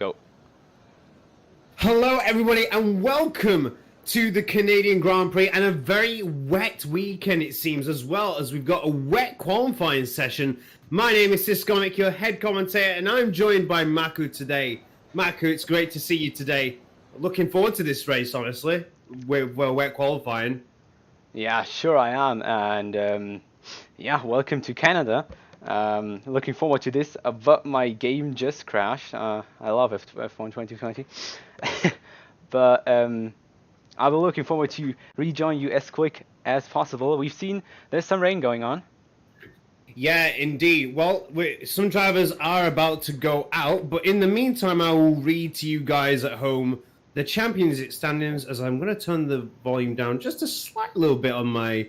Go. Hello, everybody, and welcome to the Canadian Grand Prix, and a very wet weekend, it seems, as well as we've got a wet qualifying session. My name is Siskonic, your head commentator, and I'm joined by Maku today. Maku, it's great to see you today. Looking forward to this race, honestly, with wet qualifying. Yeah, sure I am, and yeah, welcome to Canada. Looking forward to this, but my game just crashed. I love F1 2020. But I'll be looking forward to rejoin you as quick as possible. We've seen there's some rain going on. Yeah, indeed. Well, some drivers are about to go out, but in the meantime, I will read to you guys at home the championship standings, as I'm going to turn the volume down just a slight little bit on my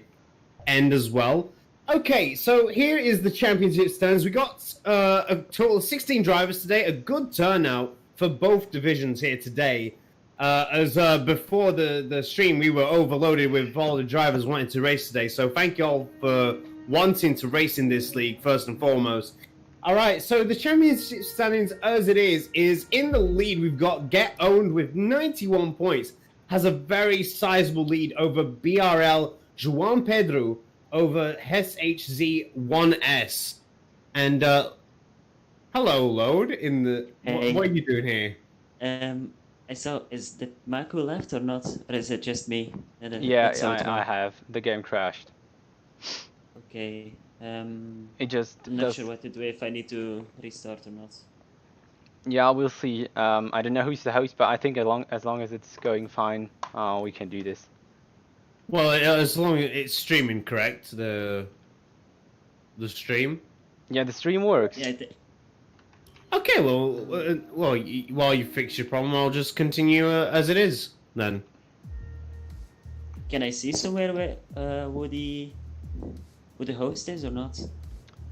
end as well. Okay, so here is the championship standings. We got a total of 16 drivers today, a good turnout for both divisions here today. Before the stream, we were overloaded with all the drivers wanting to race today, so thank you all for wanting to race in this league, first and foremost. All right, so the championship standings as it is in the lead. We've got Get Owned with 91 points, has a very sizable lead over BRL Juan Pedro over SHZ1S. And hello, Load. Hey. What are you doing here? I saw, is the Maku left or not? Or is it just me? Yeah, I have. The game crashed. Okay. It just I'm not sure what to do, if I need to restart or not. Yeah, we'll see. I don't know who's the host, but I think as long as it's going fine, we can do this. Well, as long as it's streaming, correct? The stream. Yeah, the stream works. Yeah. Okay, well, while you fix your problem, I'll just continue as it is then. Can I see somewhere where who the host is or not?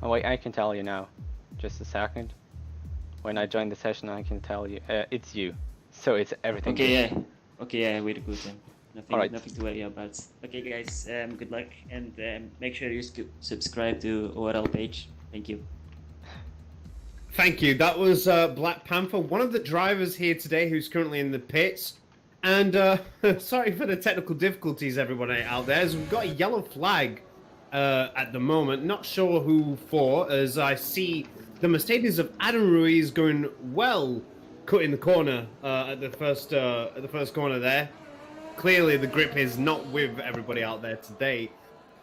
Oh wait, I can tell you now. Just a second. When I join the session, I can tell you. It's you. So it's everything. Okay, yeah. Okay, yeah, we're good then. Nothing to worry about. Okay, guys, good luck, and make sure you subscribe to ORL page. Thank you. Thank you. That was Black Panther, one of the drivers here today who's currently in the pits. And sorry for the technical difficulties, everybody out there, as we've got a yellow flag at the moment. Not sure who for, as I see the Mercedes of Adam Ruiz going well, cutting the corner at the first corner there. Clearly, the grip is not with everybody out there today.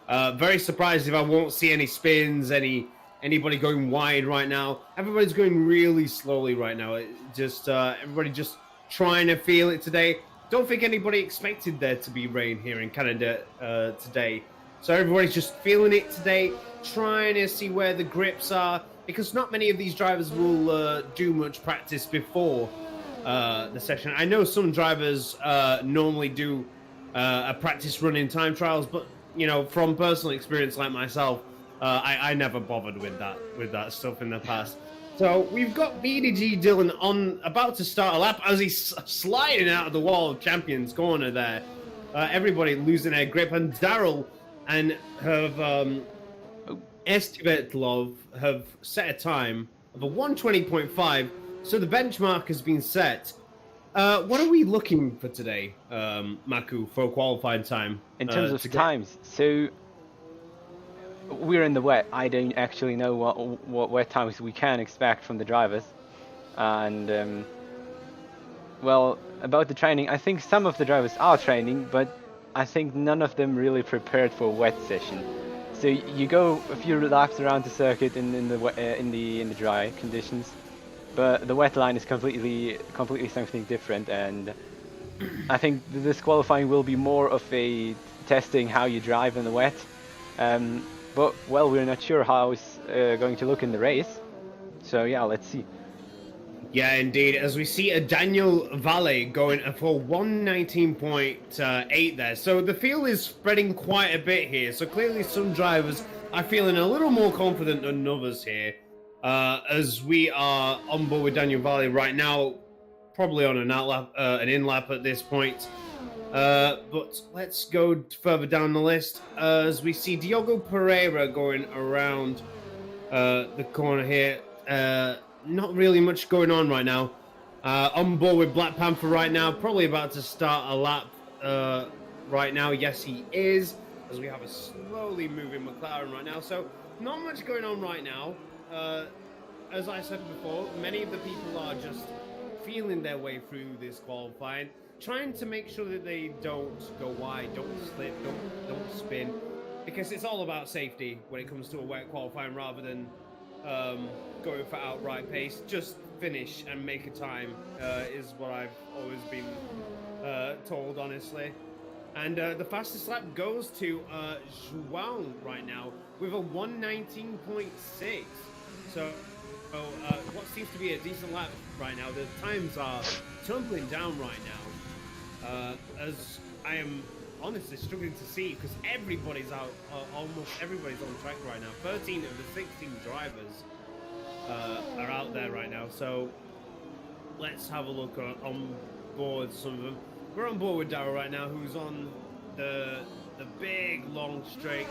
Very surprised if I won't see any spins, anybody going wide right now. Everybody's going really slowly right now. Everybody just trying to feel it today. Don't think anybody expected there to be rain here in Canada today. So everybody's just feeling it today, trying to see where the grips are, because not many of these drivers will do much practice before the session. I know some drivers normally do a practice run in time trials, but you know, from personal experience like myself, I never bothered with that stuff in the past. So we've got BDG Dylan about to start a lap as he's sliding out of the wall of champions corner there. Everybody losing their grip, and Daryl and Estivetlov have set a time of a 120.5. So the benchmark has been set. What are we looking for today, Maku, for qualifying time? In terms of times, so we're in the wet. I don't actually know what wet times we can expect from the drivers. And well, about the training, I think some of the drivers are training, but I think none of them really prepared for a wet session. So you go a few laps around the circuit in the dry conditions, but the wet line is completely something different. And I think this qualifying will be more of a testing how you drive in the wet. But well, we're not sure how it's going to look in the race. So yeah, let's see. Yeah, indeed. As we see a Daniel Valle going for 119.8 there. So the field is spreading quite a bit here. So clearly some drivers are feeling a little more confident than others here. As we are on board with Daniel Valle right now, probably on an in-lap at this point. But let's go further down the list as we see Diogo Pereira going around the corner here. Not really much going on right now. On board with Black Panther right now, probably about to start a lap right now. Yes, he is, as we have a slowly moving McLaren right now. So not much going on right now. As I said before, many of the people are just feeling their way through this qualifying, trying to make sure that they don't go wide, don't slip, don't spin, because it's all about safety when it comes to a wet qualifying rather than going for outright pace. Just finish and make a time is what I've always been told, honestly. And the fastest lap goes to João right now with a 119.6. So what seems to be a decent lap right now. The times are tumbling down right now, as I am honestly struggling to see, because everybody's out, almost everybody's on track right now. 13 of the 16 drivers are out there right now. So let's have a look on board some of them. We're on board with Darrell right now, who's on the big long straight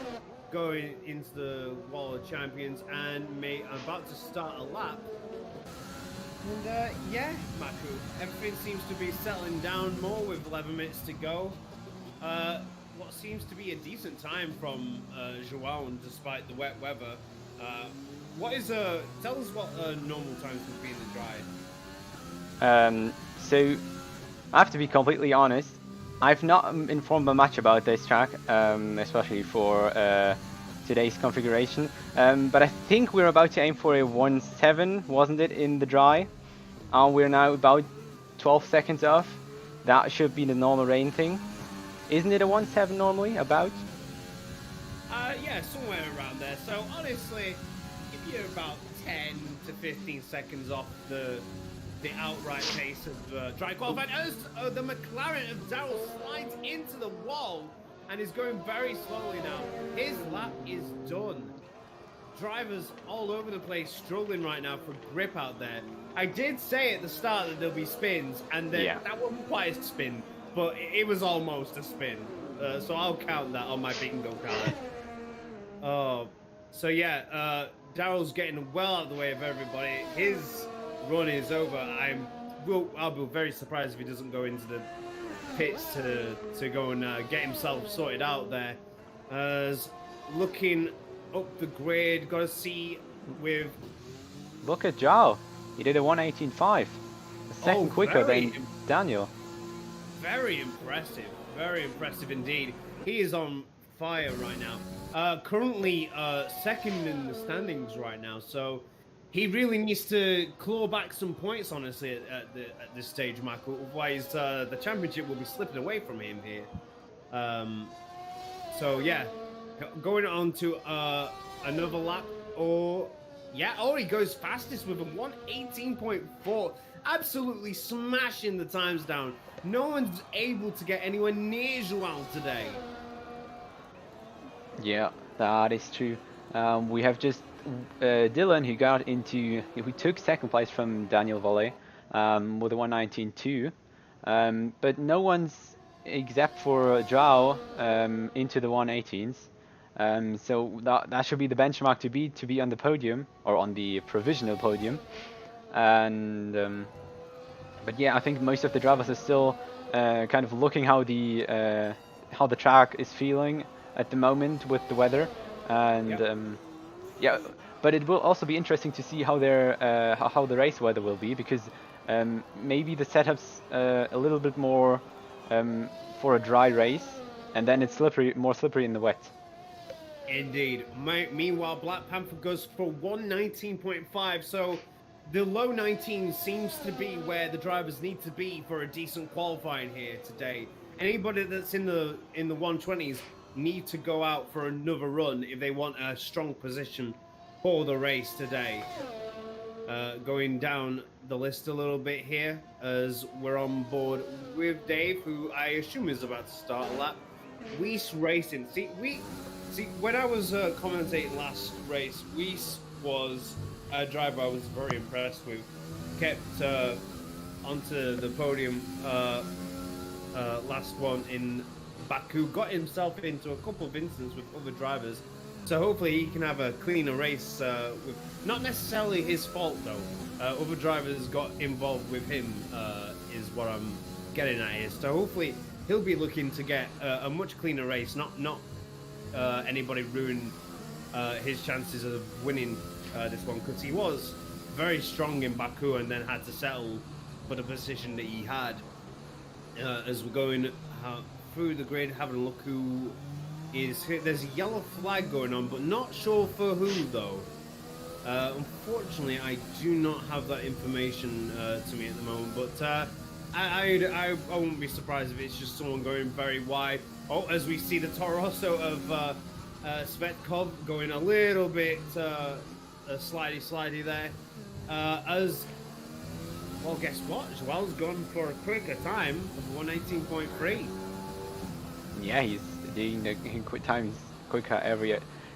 going into the Wall of Champions, and about to start a lap. And yeah, Maku, everything seems to be settling down more with 11 minutes to go. What seems to be a decent time from João, despite the wet weather. Tell us what normal times would be in the dry. So I have to be completely honest. I've not informed much about this track, especially for today's configuration. But I think we're about to aim for a 1.7, wasn't it, in the dry? We're now about 12 seconds off. That should be the normal rain thing. Isn't it a 1.7 normally, about? Yeah, somewhere around there. So honestly, if you're about 10 to 15 seconds off the outright pace of dry qualifying, as the McLaren of Darrell slides into the wall and is going very slowly now. His lap is done. Drivers all over the place struggling right now for grip out there. I did say at the start that there'll be spins, and that wasn't quite a spin, but it was almost a spin. So I'll count that on my bingo card. So yeah, Darrell's getting well out of the way of everybody. His run is over. I'll be very surprised if he doesn't go into the pits to go and get himself sorted out there. As looking up the grid, got to see with. Look at Zhao. He did a 118.5. A second quicker than Daniel. Very impressive indeed. He is on fire right now. Currently second in the standings right now, so he really needs to claw back some points, honestly, at this stage, Michael. Otherwise, the championship will be slipping away from him here. So yeah, going on to another lap, he goes fastest with a 118.4. Absolutely smashing the times down. No one's able to get anywhere near João today. Yeah, that is true. We have just Dylan, who took second place from Daniel Volley with a 119.2. But no one's, except for Zhao, into the 118s. So that should be the benchmark to be on the podium, or on the provisional podium. And but yeah, I think most of the drivers are still kind of looking how the track is feeling at the moment with the weather, and yeah, but it will also be interesting to see how how the race weather will be, because maybe the setup's a little bit more for a dry race, and then it's more slippery in the wet. Indeed. Meanwhile, Black Panther goes for 119.5, so the low 19 seems to be where the drivers need to be for a decent qualifying here today. Anybody that's in the 120s need to go out for another run if they want a strong position for the race today. Going down the list a little bit here, as we're on board with Dave, who I assume is about to start a lap. Weiss Racing. See, when I was commentating last race, Weiss was a driver I was very impressed with. Kept onto the podium last one in Baku. Got himself into a couple of incidents with other drivers. So hopefully he can have a cleaner race. With not necessarily his fault though. Other drivers got involved with him. Is what I'm getting at here. So hopefully he'll be looking to get a much cleaner race. Not anybody ruin his chances of winning this one, because he was very strong in Baku and then had to settle for the position that he had. As we're going through the grid, having a look who is here. There's a yellow flag going on, but not sure for who though. Unfortunately, I do not have that information to me at the moment, but I won't be surprised if it's just someone going very wide. Oh, as we see the Toro Rosso of Svetkov going a little bit slidey there. As well, guess what? Joel's gone for a quicker time of 118.3. Yeah, he's doing the quick times quicker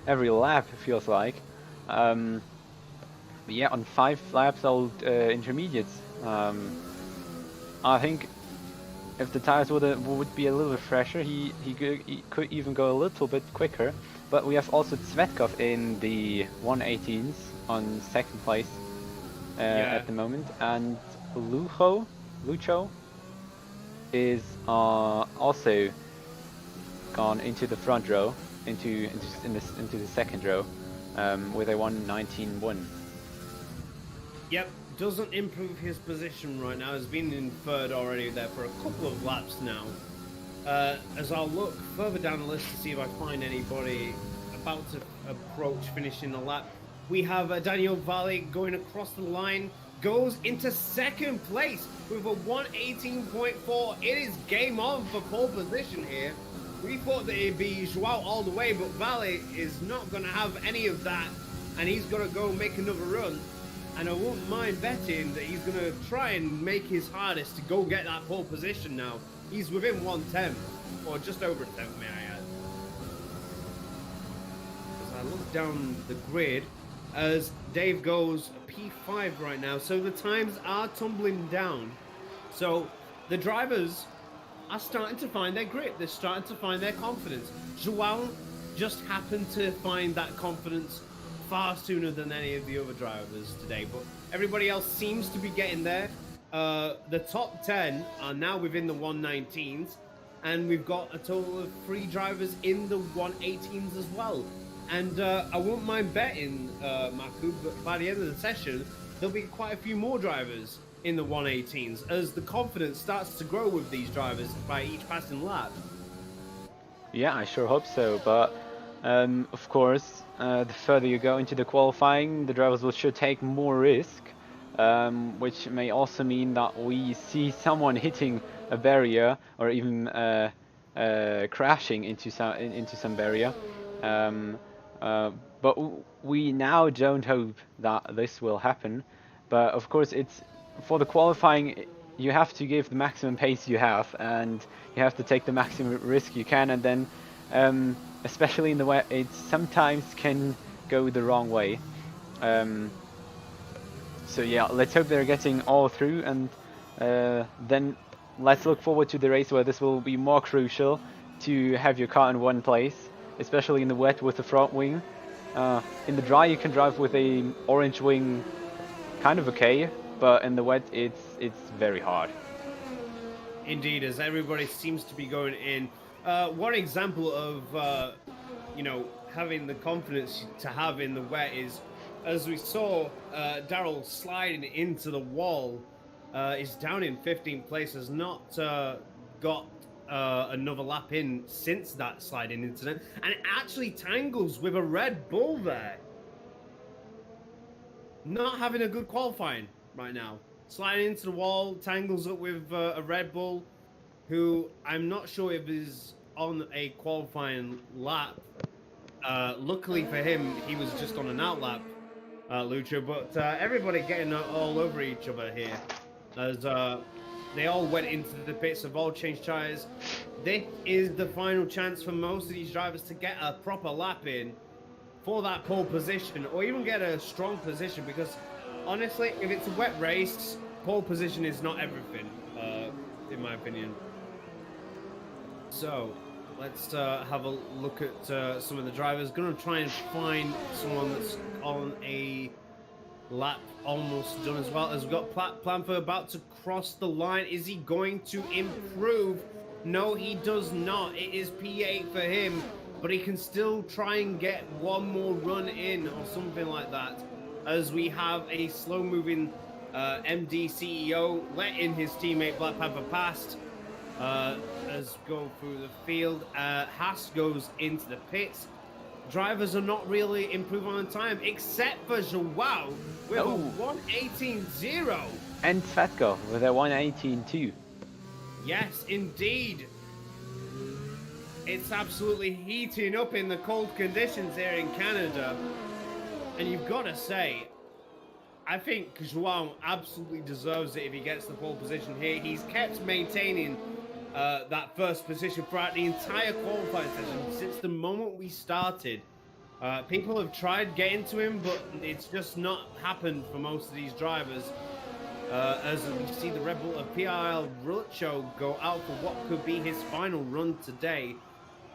every lap, it feels like. But yeah, on 5 laps old intermediates. I think if the tires would be a little bit fresher, he could even go a little bit quicker. But we have also Tsvetkov in the 118s on 2nd place at the moment, and Lucho is also gone into the front row, into the 2nd row, with a 119.1. Yep, doesn't improve his position right now. Has been in 3rd already there for a couple of laps now. As I'll look further down the list to see if I find anybody about to approach finishing the lap. We have Daniel Valle going across the line, goes into 2nd place with a 118.4. It is game on for pole position here. We thought that it'd be Joao all the way, but Valle is not going to have any of that, and he's going to go make another run. And I won't mind betting that he's going to try and make his hardest to go get that pole position now. He's within 110, or just over 10, may I add. As I look down the grid, as Dave goes P5 right now, so the times are tumbling down. So the drivers are starting to find their grip. They're starting to find their confidence. Joao just happened to find that confidence far sooner than any of the other drivers today, but everybody else seems to be getting there. The top 10 are now within the 119s, and we've got a total of 3 drivers in the 118s as well. And I won't mind betting, Maku, but by the end of the session, there'll be quite a few more drivers in the 118s as the confidence starts to grow with these drivers by each passing lap. Yeah, I sure hope so, but of course, the further you go into the qualifying, the drivers should take more risk, which may also mean that we see someone hitting a barrier or even crashing into some barrier. But we now don't hope that this will happen. But of course, it's for the qualifying. You have to give the maximum pace you have, and you have to take the maximum risk you can, and then especially in the way it sometimes can go the wrong way. So yeah, let's hope they're getting all through, and then let's look forward to the race where this will be more crucial to have your car in one place, especially in the wet with the front wing. In the dry you can drive with a orange wing kind of okay, but in the wet it's very hard. Indeed, as everybody seems to be going in. One example of having the confidence to have in the wet is, as we saw, Daryl sliding into the wall, is down in 15th place, has not got another lap in since that sliding incident, and it actually tangles with a Red Bull there. Not having a good qualifying right now. Sliding into the wall, tangles up with a Red Bull, who I'm not sure if is on a qualifying lap. Luckily for him, he was just on an out lap, Lucha, but everybody getting all over each other here as they all went into the pits, have all changed tyres. This is the final chance for most of these drivers to get a proper lap in for that pole position, or even get a strong position, because honestly, if it's a wet race, pole position is not everything, in my opinion. So, let's have a look at some of the drivers. Gonna try and find someone that's on a lap almost done as well. As we've got Planfer about to cross the line. Is he going to improve? No, he does not. It is P8 for him, but he can still try and get one more run in or something like that. As we have a slow-moving MD CEO letting his teammate Black Panther past. As go through the field, Haas goes into the pits. Drivers are not really improving on time, except for Joao with a 1:18.0. And Fatko with a 1:18.2. Yes, indeed. It's absolutely heating up in the cold conditions here in Canada. And you've got to say, I think Joao absolutely deserves it if he gets the pole position here. He's kept maintaining that first position throughout the entire qualifying session since the moment we started. People have tried getting to him, but it's just not happened for most of these drivers. As we see the Red Bull of PRL Rucho go out for what could be his final run today.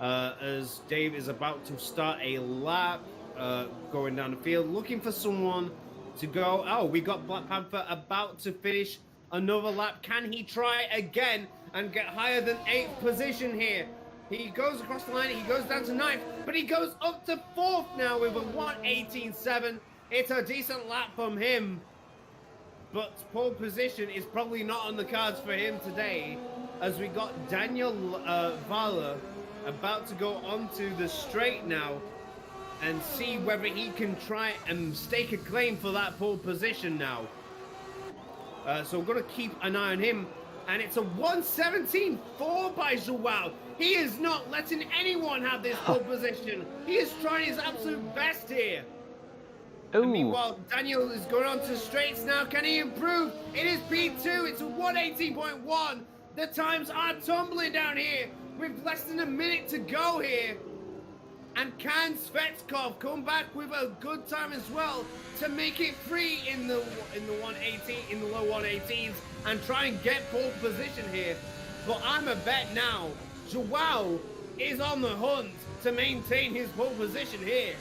As Dave is about to start a lap going down the field, looking for someone to go. Oh, we got Black Panther about to finish another lap. Can he try again and get higher than 8th position here? He goes across the line, he goes down to 9th, but he goes up to 4th now with a 1:18.7. It's a decent lap from him, but pole position is probably not on the cards for him today, as we got Daniel Vala about to go onto the straight now and see whether he can try and stake a claim for that pole position now. So we're going to keep an eye on him. And it's a 1:17.4 by Joao. He is not letting anyone have this pole position. He is trying his absolute best here. And meanwhile, Daniel is going on to straights now. Can he improve? It is P2. It's a 1:18.1. The times are tumbling down here with less than a minute to go here. And can Svetkov come back with a good time as well to make it free in the 1:18, in the low 1:18s, and try and get pole position here? But I'm a bet now. Joao is on the hunt to maintain his pole position here.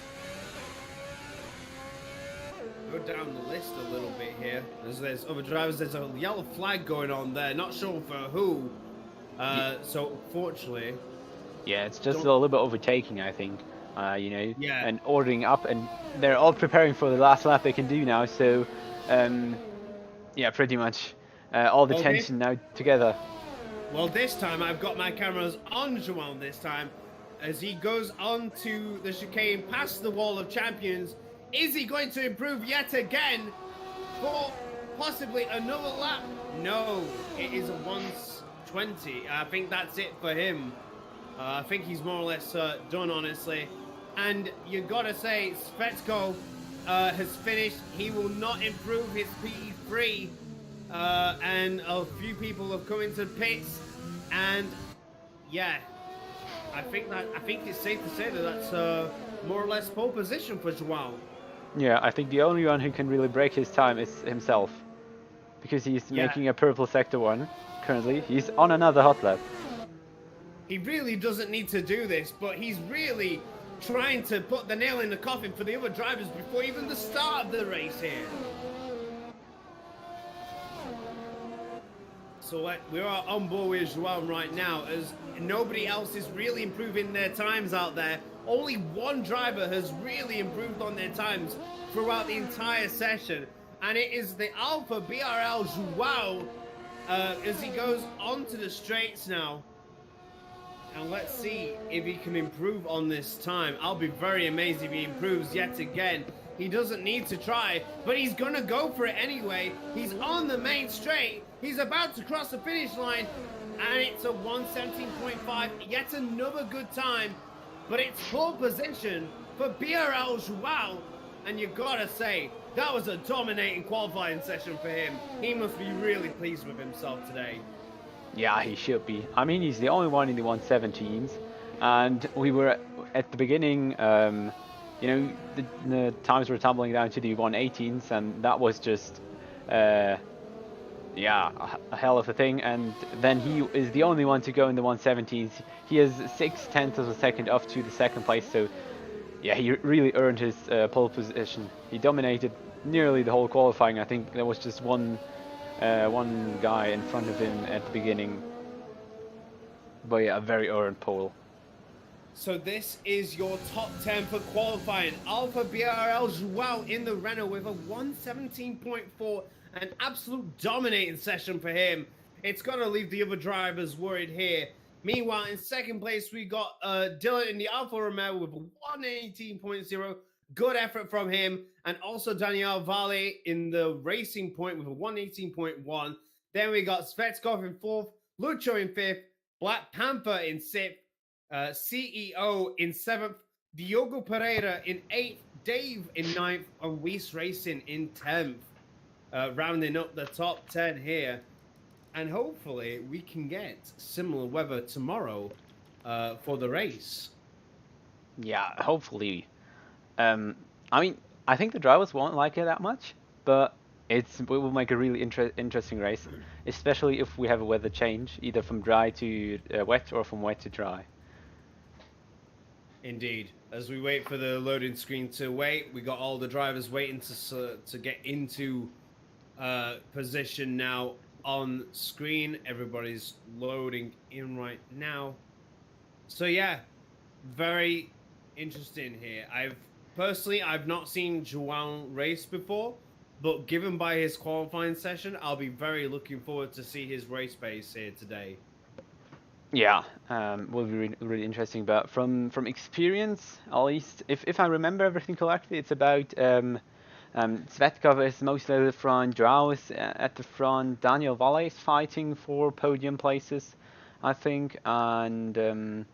Go down the list a little bit here. There's other drivers. There's a yellow flag going on there. Not sure for who. So unfortunately. Yeah, it's just a little bit overtaking, I think. You know, Yeah. and ordering up, and they're all preparing for the last lap they can do now. So, yeah, pretty much all the tension now together. Well, this time I've got my cameras on Joao this time, as he goes on to the chicane past the wall of champions. Is he going to improve yet again for possibly another lap? No, it is a 1:20. I think that's it for him. I think he's more or less done, honestly. And you gotta say, Svetsko has finished. He will not improve his P3. And a few people have come into pits. And yeah, I think it's safe to say that that's more or less pole position for Joao. Yeah, I think the only one who can really break his time is himself, because he's making a purple sector 1 currently. He's on another hot lap. He really doesn't need to do this, but he's really trying to put the nail in the coffin for the other drivers before even the start of the race here. So we are on board with Joao right now, as nobody else is really improving their times out there. Only one driver has really improved on their times throughout the entire session, and it is the Alpha BRL Joao, as he goes onto the straights now. And let's see if he can improve on this time. I'll be very amazed if he improves yet again. He doesn't need to try, but he's gonna go for it anyway. He's on the main straight. He's about to cross the finish line, and it's a 1:17.5. Yet another good time, but it's pole position for BRL Joao. And you gotta say, that was a dominating qualifying session for him. He must be really pleased with himself today. Yeah, he should be. I mean, he's the only one in the 117s, and we were at the beginning, you know, the times were tumbling down to the 118s, and that was just yeah, a hell of a thing. And then he is the only one to go in the 117s. He has 6/10 of a second up to the second place. So yeah, he really earned his pole position. He dominated nearly the whole qualifying. I think there was just one guy in front of him at the beginning. But yeah, a very earned pole. So this is your top 10 for qualifying. Alpha BRL Joao in the Renault with a 117.4, an absolute dominating session for him. It's going to leave the other drivers worried here. Meanwhile, in second place, we got Dylan in the Alfa Romeo with a 118.0. Good effort from him. And also Daniel Valle in the Racing Point with a 118.1. Then we got Svetkov in fourth, Lucho in fifth, Black Panther in sixth, CEO in seventh, Diogo Pereira in eighth, Dave in ninth, and Weiss Racing in 10th. Rounding up the top 10 here. And hopefully we can get similar weather tomorrow for the race. Yeah, hopefully. I mean, I think the drivers won't like it that much, but it will make a really interesting race, especially if we have a weather change, either from dry to wet or from wet to dry. Indeed. As we wait for the loading screen to wait, we got all the drivers waiting to get into position now on screen. Everybody's loading in right now. So yeah, very interesting here. I've not seen Joao race before, but given by his qualifying session, I'll be very looking forward to see his race pace here today. Yeah, will be really interesting. But from experience, at least, if I remember everything correctly, it's about Svetkov is mostly at the front, Joao is at the front, Daniel Valle is fighting for podium places, I think, and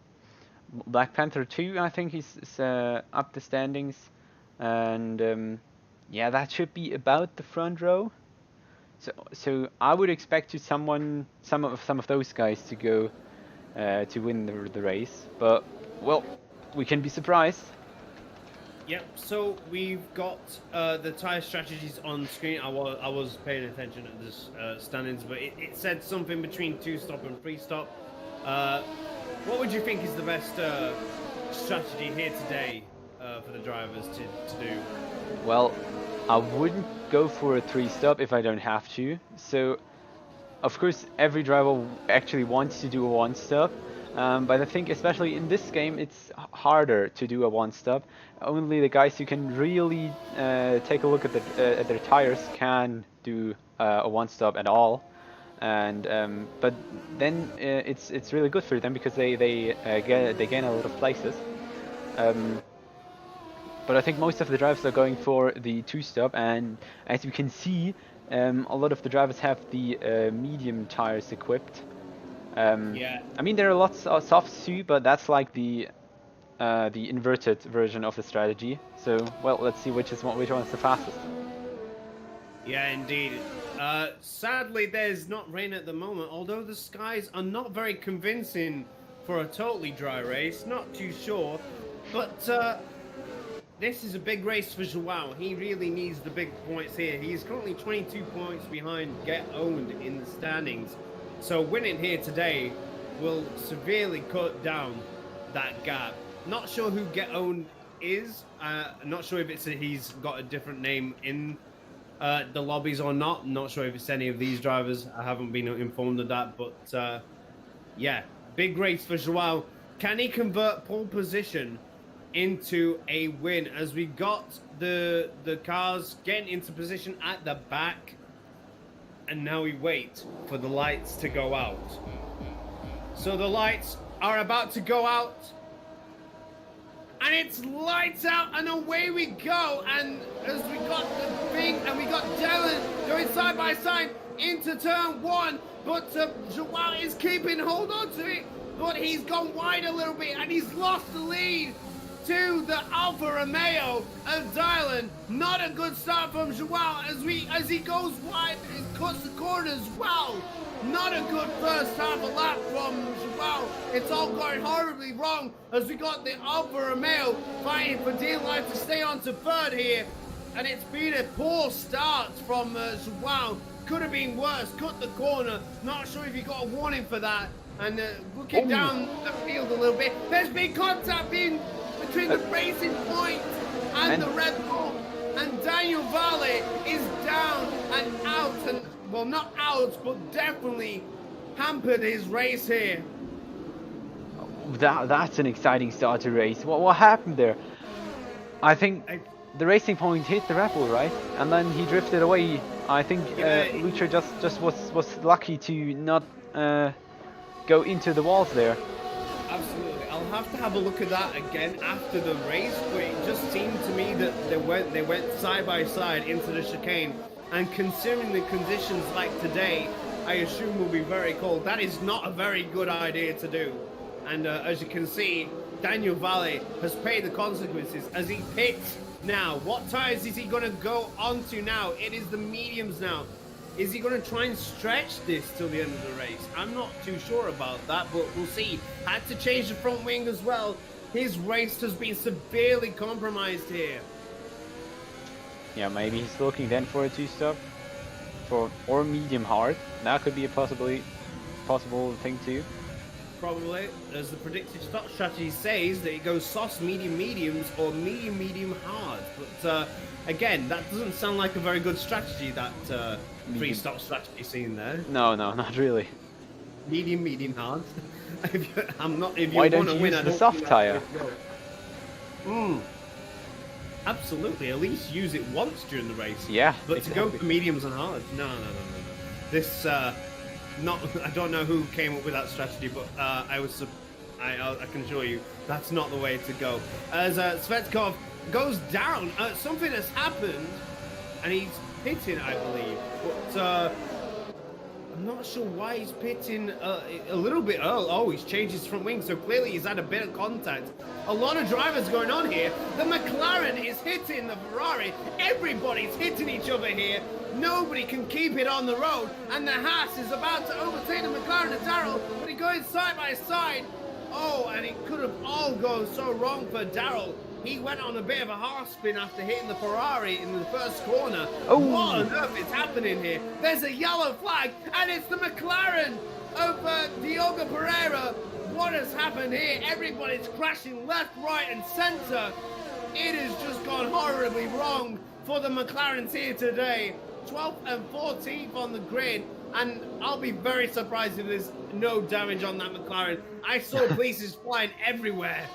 Black Panther 2, I think is up the standings, and yeah, that should be about the front row. So I would expect some of those guys to go to win the race, but well, we can be surprised. Yep, so we've got the tyre strategies on screen. I was paying attention at this standings, but it said something between 2-stop and 3-stop. What would you think is the best strategy here today for the drivers to do? Well, I wouldn't go for a 3-stop if I don't have to. So, of course, every driver actually wants to do a 1-stop. But I think especially in this game it's harder to do a 1-stop. Only the guys who can really take a look at their tires can do a 1-stop at all. And but then it's really good for them because they gain a lot of places. But I think most of the drivers are going for the 2-stop, and as you can see, a lot of the drivers have the medium tires equipped. Yeah. I mean, there are lots of softs too, but that's like the inverted version of the strategy. So, well, let's see which one's the fastest. Yeah, indeed. Sadly, there's not rain at the moment, although the skies are not very convincing for a totally dry race. Not too sure, but this is a big race for Joao. He really needs the big points here. He's currently 22 points behind Get Owned in the standings. So winning here today will severely cut down that gap. Not sure who Get Owned is. Not sure if he's got a different name in the lobbies or not. Not sure if it's any of these drivers. I haven't been informed of that. But yeah, big race for Joao. Can he convert pole position into a win? As we got the cars getting into position at the back. And now we wait for the lights to go out. So the lights are about to go out. And it's lights out and away we go. And as we got the thing, and we got Dylan going side by side into turn one. But Joao is keeping hold on to it. But he's gone wide a little bit and he's lost the lead to the Alfa Romeo of Dylan. Not a good start from Joao as he goes wide and cuts the corners well. Not a good first half a lap from Joao. It's all going horribly wrong as we got the Alfa Romeo fighting for dear life to stay on to third here. And it's been a poor start from Joao. could have been worse. Cut the corner. Not sure if you got a warning for that. And looking down the field a little bit, there's been contact between the Racing Point and the Red Bull. And Daniel Valle is down and out. And, well, not out, but definitely hampered his race here. That's an exciting start to race. What happened there? I think the Racing Point hit the Red Bull, right? And then he drifted away. I think Lucha just was lucky to not go into the walls there. Absolutely. I'll have to have a look at that again after the race, but it just seemed to me that they went side by side into the chicane. And considering the conditions like today, I assume will be very cold. That is not a very good idea to do. And as you can see, Daniel Valle has paid the consequences as he pits now. What tires is he going to go onto now? It is the mediums now. Is he going to try and stretch this till the end of the race? I'm not too sure about that, but we'll see. Had to change the front wing as well. His race has been severely compromised here. Yeah, maybe he's looking then for a two-stop or medium hard. That could be a possible thing too. Probably, as the predicted stop strategy says, that it goes soft, medium, mediums, or medium, medium, hard. But again, that doesn't sound like a very good strategy, that free stop strategy seen there. No, not really. Medium, medium, hard. If you Why don't want to you win, use the soft tire? Absolutely, at least use it once during the race. Yeah. But exactly. to go for mediums and hard, no. This, I don't know who came up with that strategy, but I can assure you that's not the way to go. As Svetkov goes down, something has happened, and he's pitting, I believe. But I'm not sure why he's pitting a little bit early. Oh, he's changed his front wing, so clearly he's had a bit of contact. A lot of drivers going on here. The McLaren is hitting the Ferrari. Everybody's hitting each other here. Nobody can keep it on the road, and the Haas is about to overtake the McLaren and Darrell, but he's going side by side. Oh, and it could have all gone so wrong for Darrell. He went on a bit of a half spin after hitting the Ferrari in the first corner. Oh. What on earth is happening here? There's a yellow flag, and it's the McLaren of Diogo Pereira. What has happened here? Everybody's crashing left, right, and center. It has just gone horribly wrong for the McLarens here today. 12th and 14th on the grid, and I'll be very surprised if there's no damage on that McLaren. I saw pieces flying everywhere.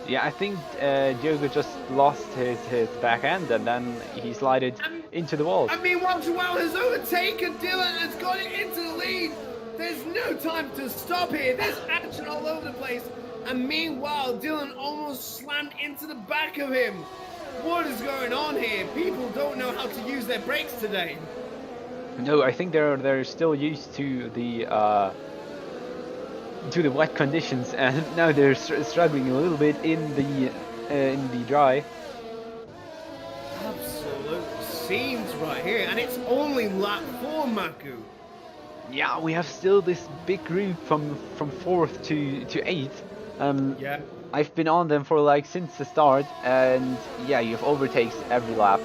Yeah, I think Diogo just lost his back end, and then he slided into the walls. I mean, Joao has overtaken Dylan and has got it into the lead. There's no time to stop here. There's action all over the place. And meanwhile, Dylan almost slammed into the back of him. What is going on here? People don't know how to use their brakes today. No, I think they're still used to the wet conditions, and now they're struggling a little bit in the dry. Absolute scenes right here, and it's only lap 4, Maku. Yeah, we have still this big group from 4th to 8th. Yeah. I've been on them for like since the start, and yeah, you've overtakes every lap.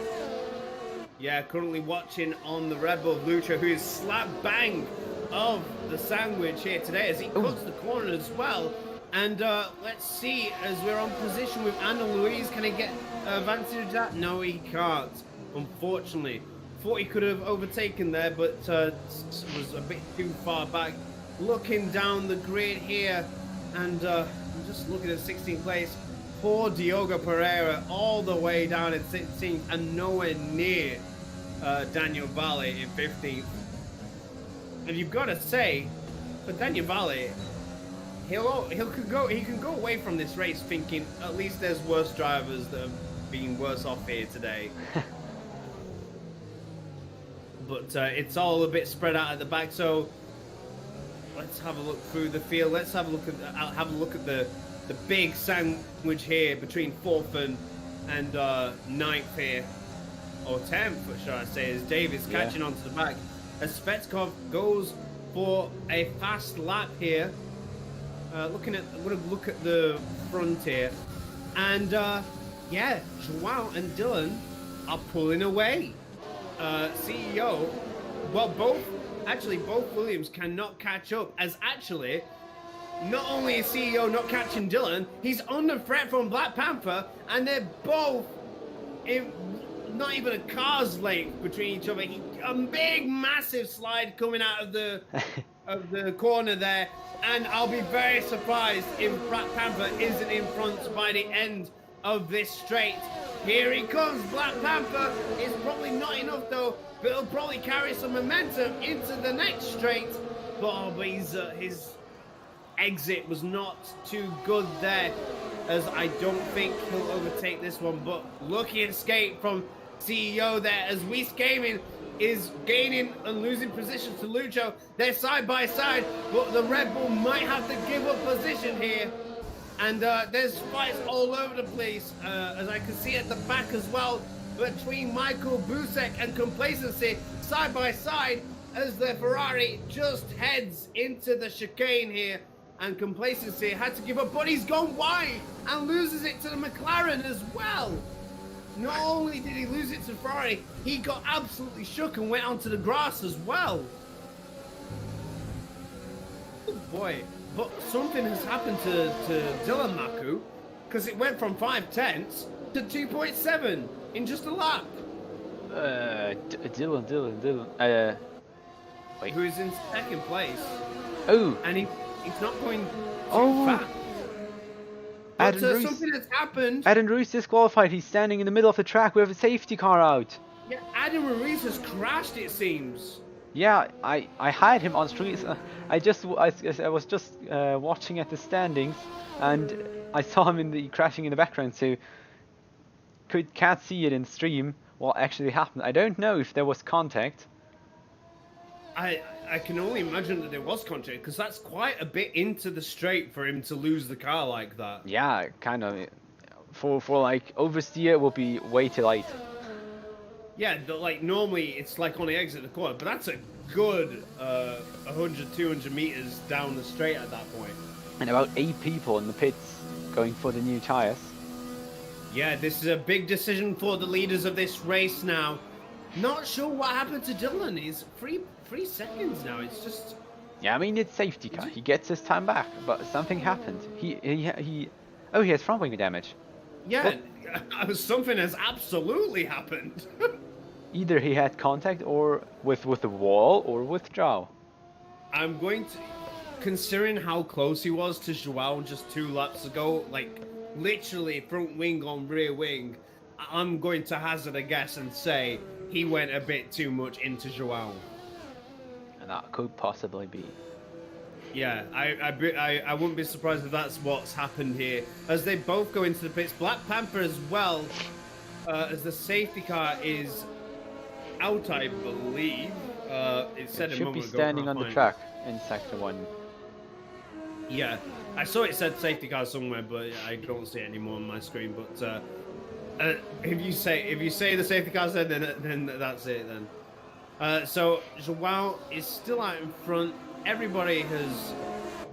Yeah, currently watching on the Red Bull Lucha, who is slap bang of the sandwich here today as he cuts the corner as well. And let's see, as we're on position with Anna Louise, can he get advantage of that? No, he can't, unfortunately. Thought he could have overtaken there, but was a bit too far back. Looking down the grid here, and I'm just looking at 16th place. Poor Diogo Pereira, all the way down at 16th, and nowhere near Daniel Valle in 15th. And you've got to say, for Daniel Valle, he can go away from this race thinking at least there's worse drivers that have been worse off here today. But it's all a bit spread out at the back, so let's have a look through the field. Let's have a look at the big sandwich here between 4th and 9th here, or 10th, should I say, as Davis catching onto the back. As Svetkov goes for a fast lap here. I'm gonna look at the front here, and yeah, Joao and Dylan are pulling away. CEO Well, both Williams cannot catch up, as actually, not only is CEO not catching Dylan, he's under threat from Black Panther, and they're both in not even a car's length between each other. A big, massive slide coming out of the corner there, and I'll be very surprised if Black Panther isn't in front by the end of this straight. Here he comes, Black Panther. It's probably not enough though, but it'll probably carry some momentum into the next straight. But his exit was not too good there, as I don't think he'll overtake this one. But lucky escape from CEO there, as Whisk Gaming is gaining and losing position to Lucho. They're side by side, but the Red Bull might have to give up position here. And there's fights all over the place, as I can see at the back as well, between Michael Busek and Complacency, side by side, as the Ferrari just heads into the chicane here. And Complacency had to give up, but he's gone wide and loses it to the McLaren as well. Not only did he lose it to Ferrari, he got absolutely shook and went onto the grass as well. Oh boy, but something has happened to Dylan Maku, because it went from 5/10 to 2.7 in just a lap. Dylan. Wait. Who is in second place. Oh. And he's not going too fast. But something has happened. Adam Ruiz disqualified. He's standing in the middle of the track. We have a safety car out. Yeah, Adam Ruiz has crashed, it seems. Yeah, I had him on streets. I was just watching at the standings, and I saw him crashing in the background. So can't see it in stream what actually happened. I don't know if there was contact. I can only imagine that there was contact, because that's quite a bit into the straight for him to lose the car like that. Yeah, kind of. For like oversteer, it will be way too late. Yeah, like normally it's like on the exit of the corner, but that's a good 100, 200 meters down the straight at that point. And about 8 people in the pits going for the new tires. Yeah, this is a big decision for the leaders of this race now. Not sure what happened to Dylan. He's 3 seconds now. It's just... Yeah, I mean, it's safety car. He gets his time back, but something happened. He has front wing damage. Yeah, something has absolutely happened. Either he had contact or with the wall or with Zhao. I'm going to, considering how close he was to Joao just 2 laps ago, like literally front wing on rear wing, I'm going to hazard a guess and say he went a bit too much into Joao. And that could possibly be. Yeah, I wouldn't be surprised if that's what's happened here. As they both go into the pits, Black Panther as well, as the safety car is out, I believe. It said it a should moment be ago, standing on the track in sector 1. Yeah, I saw it said safety car somewhere, but I don't see it anymore on my screen. But if you say the safety car said, then that's it then. So Joao is still out in front. Everybody has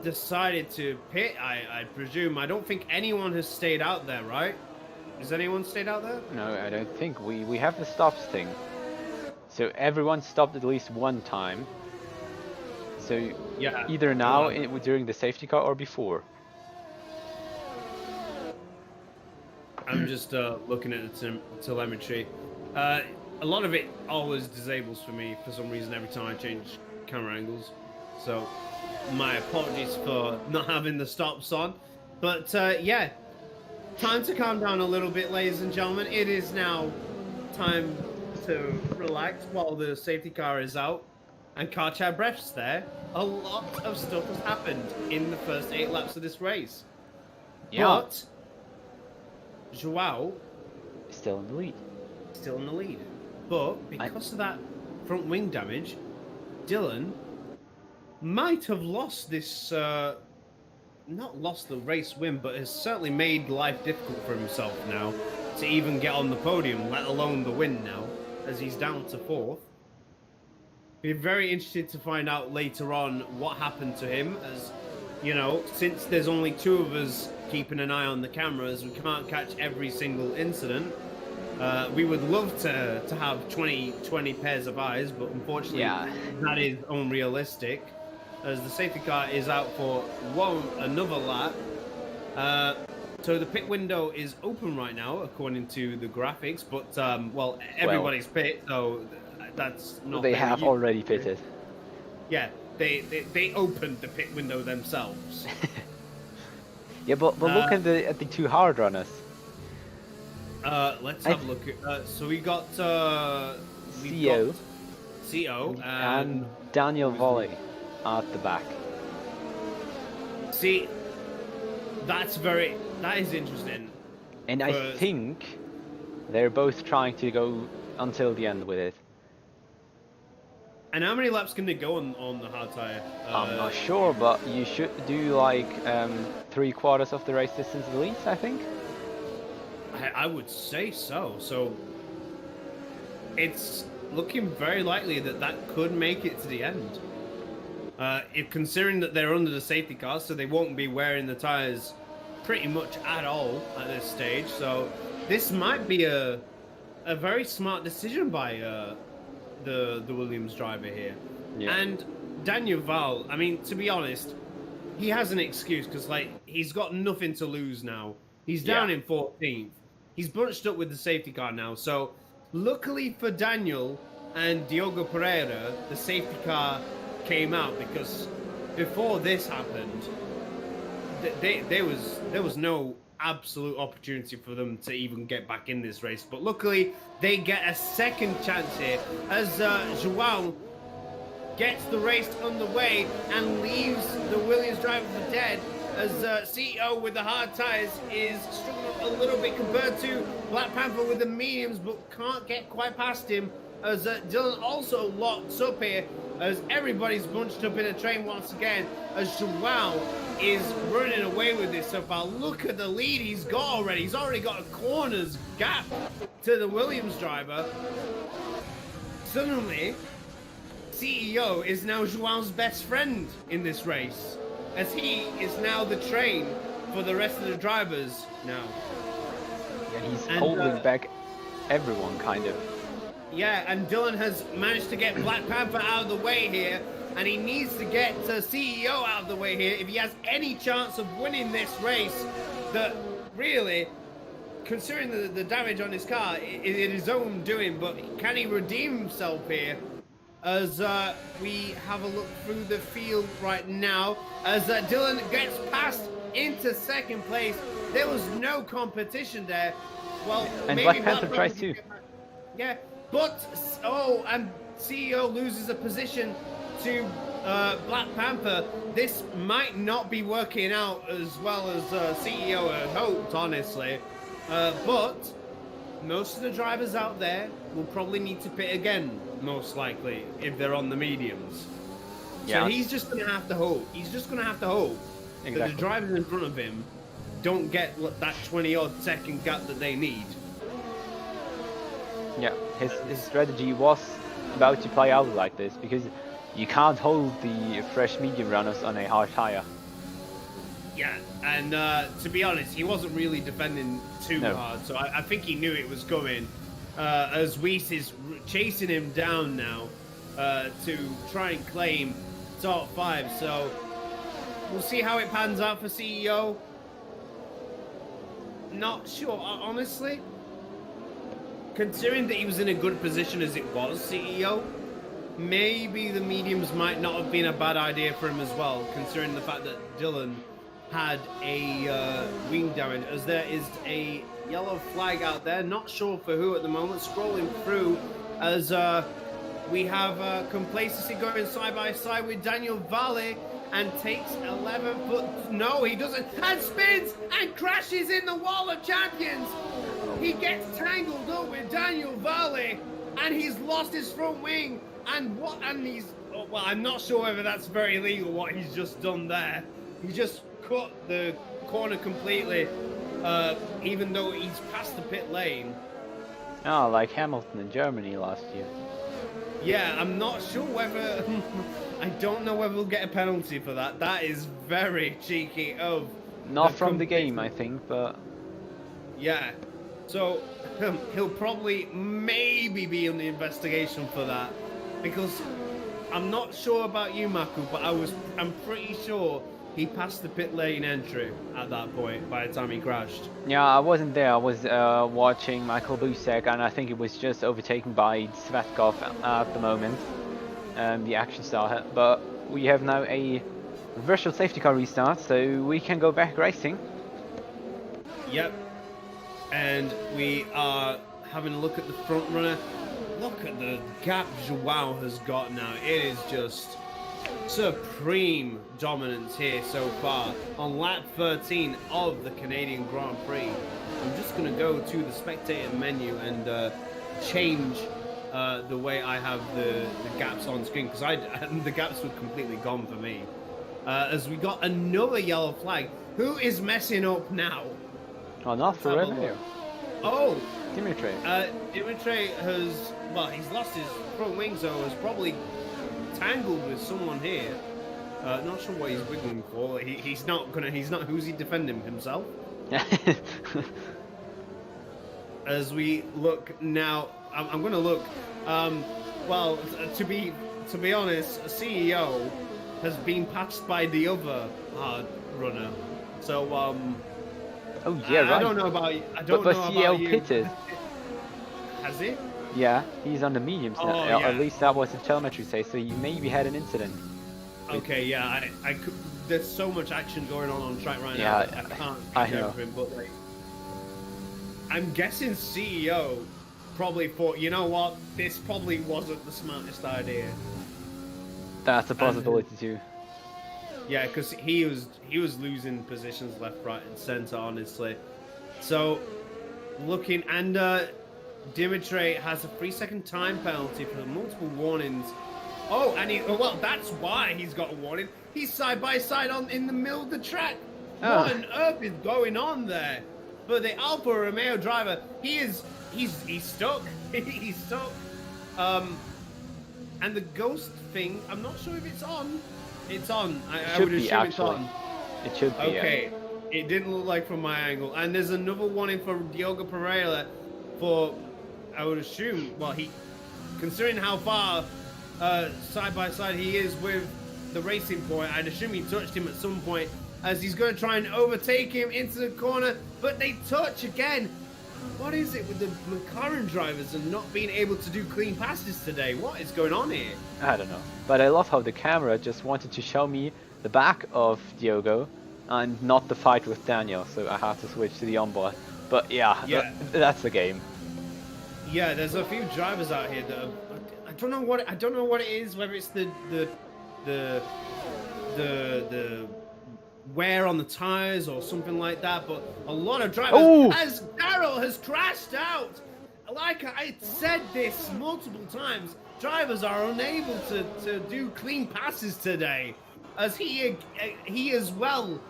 decided to pit, I presume. I don't think anyone has stayed out there, right? Has anyone stayed out there? No, I don't think. We have the stops thing. So everyone stopped at least one time. So yeah, either now during the safety car or before. I'm just looking at the telemetry. A lot of it always disables for me for some reason every time I change camera angles. So my apologies for not having the stops on. But yeah, time to calm down a little bit, ladies and gentlemen. It is now time to relax while the safety car is out and car chat breaths there. A lot of stuff has happened in the first 8 laps of this race. Yeah. But Joao Still in the lead. Still in the lead. But because of that front wing damage, Dylan might have lost this, not lost the race win, but has certainly made life difficult for himself now to even get on the podium, let alone the win now, as he's down to 4th. Be very interested to find out later on what happened to him, as, you know, since there's only 2 of us keeping an eye on the cameras, we can't catch every single incident. We would love to have 20 pairs of eyes, but unfortunately, that is unrealistic, as the safety car is out for another lap. So the pit window is open right now, according to the graphics, but well, everybody's pit, so that's not. They have already pitted. Yeah, they opened the pit window themselves. Yeah, but look at the two hard runners. Let's have a look at. So we got CO and Daniel Volley at the back. See, that is interesting. And I think they're both trying to go until the end with it. And how many laps can they go on the hard tire? I'm not sure, but you should do like 3/4 of the race distance at least, I think. I would say so. So it's looking very likely that could make it to the end. If considering that they're under the safety car, so they won't be wearing the tires pretty much at all at this stage. So this might be a very smart decision by the Williams driver here. Yeah. And Daniel Val, I mean, to be honest, he has an excuse because like he's got nothing to lose now. He's down in 14th. He's bunched up with the safety car now. So luckily for Daniel and Diogo Pereira, the safety car came out, because before this happened, there was no absolute opportunity for them to even get back in this race. But luckily, they get a second chance here as João gets the race underway and leaves the Williams driver for dead, as CEO with the hard tires is struggling a little bit compared to Black Panther with the mediums, but can't get quite past him, as Dylan also locks up here, as everybody's bunched up in a train once again, as João is running away with this so far. Look at the lead he's got already. He's already got a corner's gap to the Williams driver. Suddenly, CEO is now João's best friend in this race, as he is now the train for the rest of the drivers now. Yeah, he's holding back everyone, kind of. Yeah, and Dylan has managed to get Black Panther out of the way here, and he needs to get CEO out of the way here if he has any chance of winning this race. That really, considering the damage on his car, it is his own doing, but can he redeem himself here? As we have a look through the field right now, as Dylan gets passed into second place. There was no competition there. Well, and maybe Black Panther tries too. Yeah, but and CEO loses a position to Black Panther. This might not be working out as well as CEO had hoped, honestly. But most of the drivers out there will probably need to pit again, most likely, if they're on the mediums. Yeah. So he's just going to have to hope. He's just going to have to hope that the drivers in front of him don't get that 20-odd second gap that they need. Yeah, his strategy was about to play out like this, because you can't hold the fresh medium runners on a hard tire. Yeah, and to be honest, he wasn't really defending too hard, so I think he knew it was coming. As Weiss is chasing him down now to try and claim top 5, so we'll see how it pans out for CEO. Not sure, honestly. Considering that he was in a good position as it was, CEO, maybe the mediums might not have been a bad idea for him as well, considering the fact that Dylan had a wing damage, as there is a yellow flag out there, not sure for who at the moment. Scrolling through as we have Complacency going side by side with Daniel Valle, and takes 11, but no, he doesn't, and spins and crashes in the wall of champions. He gets tangled up with Daniel Valle, and he's lost his front wing, and he's, well, I'm not sure whether that's very legal what he's just done there. He just cut the corner completely, even though he's past the pit lane. Oh, like Hamilton in Germany last year. Yeah, I'm not sure whether... I don't know whether we'll get a penalty for that. That is very cheeky of... Not from the game, I think, but... Yeah. So he'll probably maybe be on the investigation for that, because I'm not sure about you, Maku, but I'm pretty sure he passed the pit lane entry at that point by the time he crashed. Yeah, I wasn't there. I was watching Michael Busek, and I think it was just overtaken by Svetkov at the moment, the action star. But we have now a virtual safety car restart, so we can go back racing. Yep. And we are having a look at the front runner. Look at the gap Joao has got now. It is just supreme dominance here so far on lap 13 of the Canadian Grand Prix. I'm just going to go to the spectator menu and change the way I have the gaps on screen, because the gaps were completely gone for me. As we got another yellow flag. Who is messing up now? Oh, not for revenue. Oh, Dimitri. Dimitri has, well, he's lost his front wing, so has probably tangled with someone here. Not sure what he's wiggling for. He's not, who's he defending, himself? As we look now, I'm gonna look, well, to be honest, CEO has been passed by the other hard runner. So, oh yeah, right. I don't know about you. I don't but know CL about you. pitted. Has he? Yeah, he's on the mediums now. Oh, yeah. At least that was the telemetry say. So you maybe had an incident. Okay, yeah. I could, there's so much action going on track right Yeah, now. I can't I pick know. everything, but like, I'm guessing CEO probably thought, you know what, this probably wasn't the smartest idea. That's a possibility too. Yeah, because he was losing positions left, right, and center, honestly. So, looking, and Dimitri has a 3-second time penalty for multiple warnings. Oh, and well, that's why he's got a warning. He's side by side in the middle of the track. Oh. What on earth is going on there? But the Alfa Romeo driver, he's stuck. He's stuck. And the ghost thing, I'm not sure if it's on. It's on. I would assume actually. it's on. It should be. Okay. It didn't look like from my angle. And there's another warning for Diogo Pereira for, I would assume, well, considering how far side by side he is with the racing point, I'd assume he touched him at some point as he's going to try and overtake him into the corner, but they touch again. What is it with the McLaren drivers and not being able to do clean passes today? What is going on here? I don't know. But I love how the camera just wanted to show me the back of Diogo and not the fight with Daniel, so I had to switch to the onboard. But yeah. That's the game. Yeah, there's a few drivers out here that are, I don't know what it is, whether it's the wear on the tires or something like that, but a lot of drivers, as Daryl has crashed out. Like I said this multiple times, drivers are unable to do clean passes today, as he as well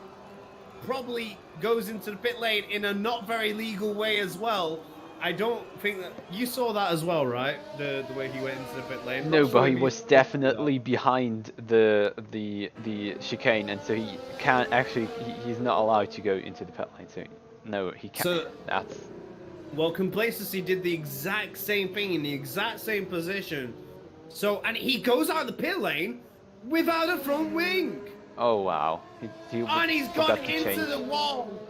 probably goes into the pit lane in a not very legal way as well. I don't think that you saw that as well, right? The way he went into the pit lane. No, but he was definitely behind the chicane, and so he can't actually. He's not allowed to go into the pit lane. So no, he can't. So, that's. Well, Complacency did the exact same thing in the exact same position. So, and he goes out of the pit lane without a front wing. Oh wow! And he's gone into the wall.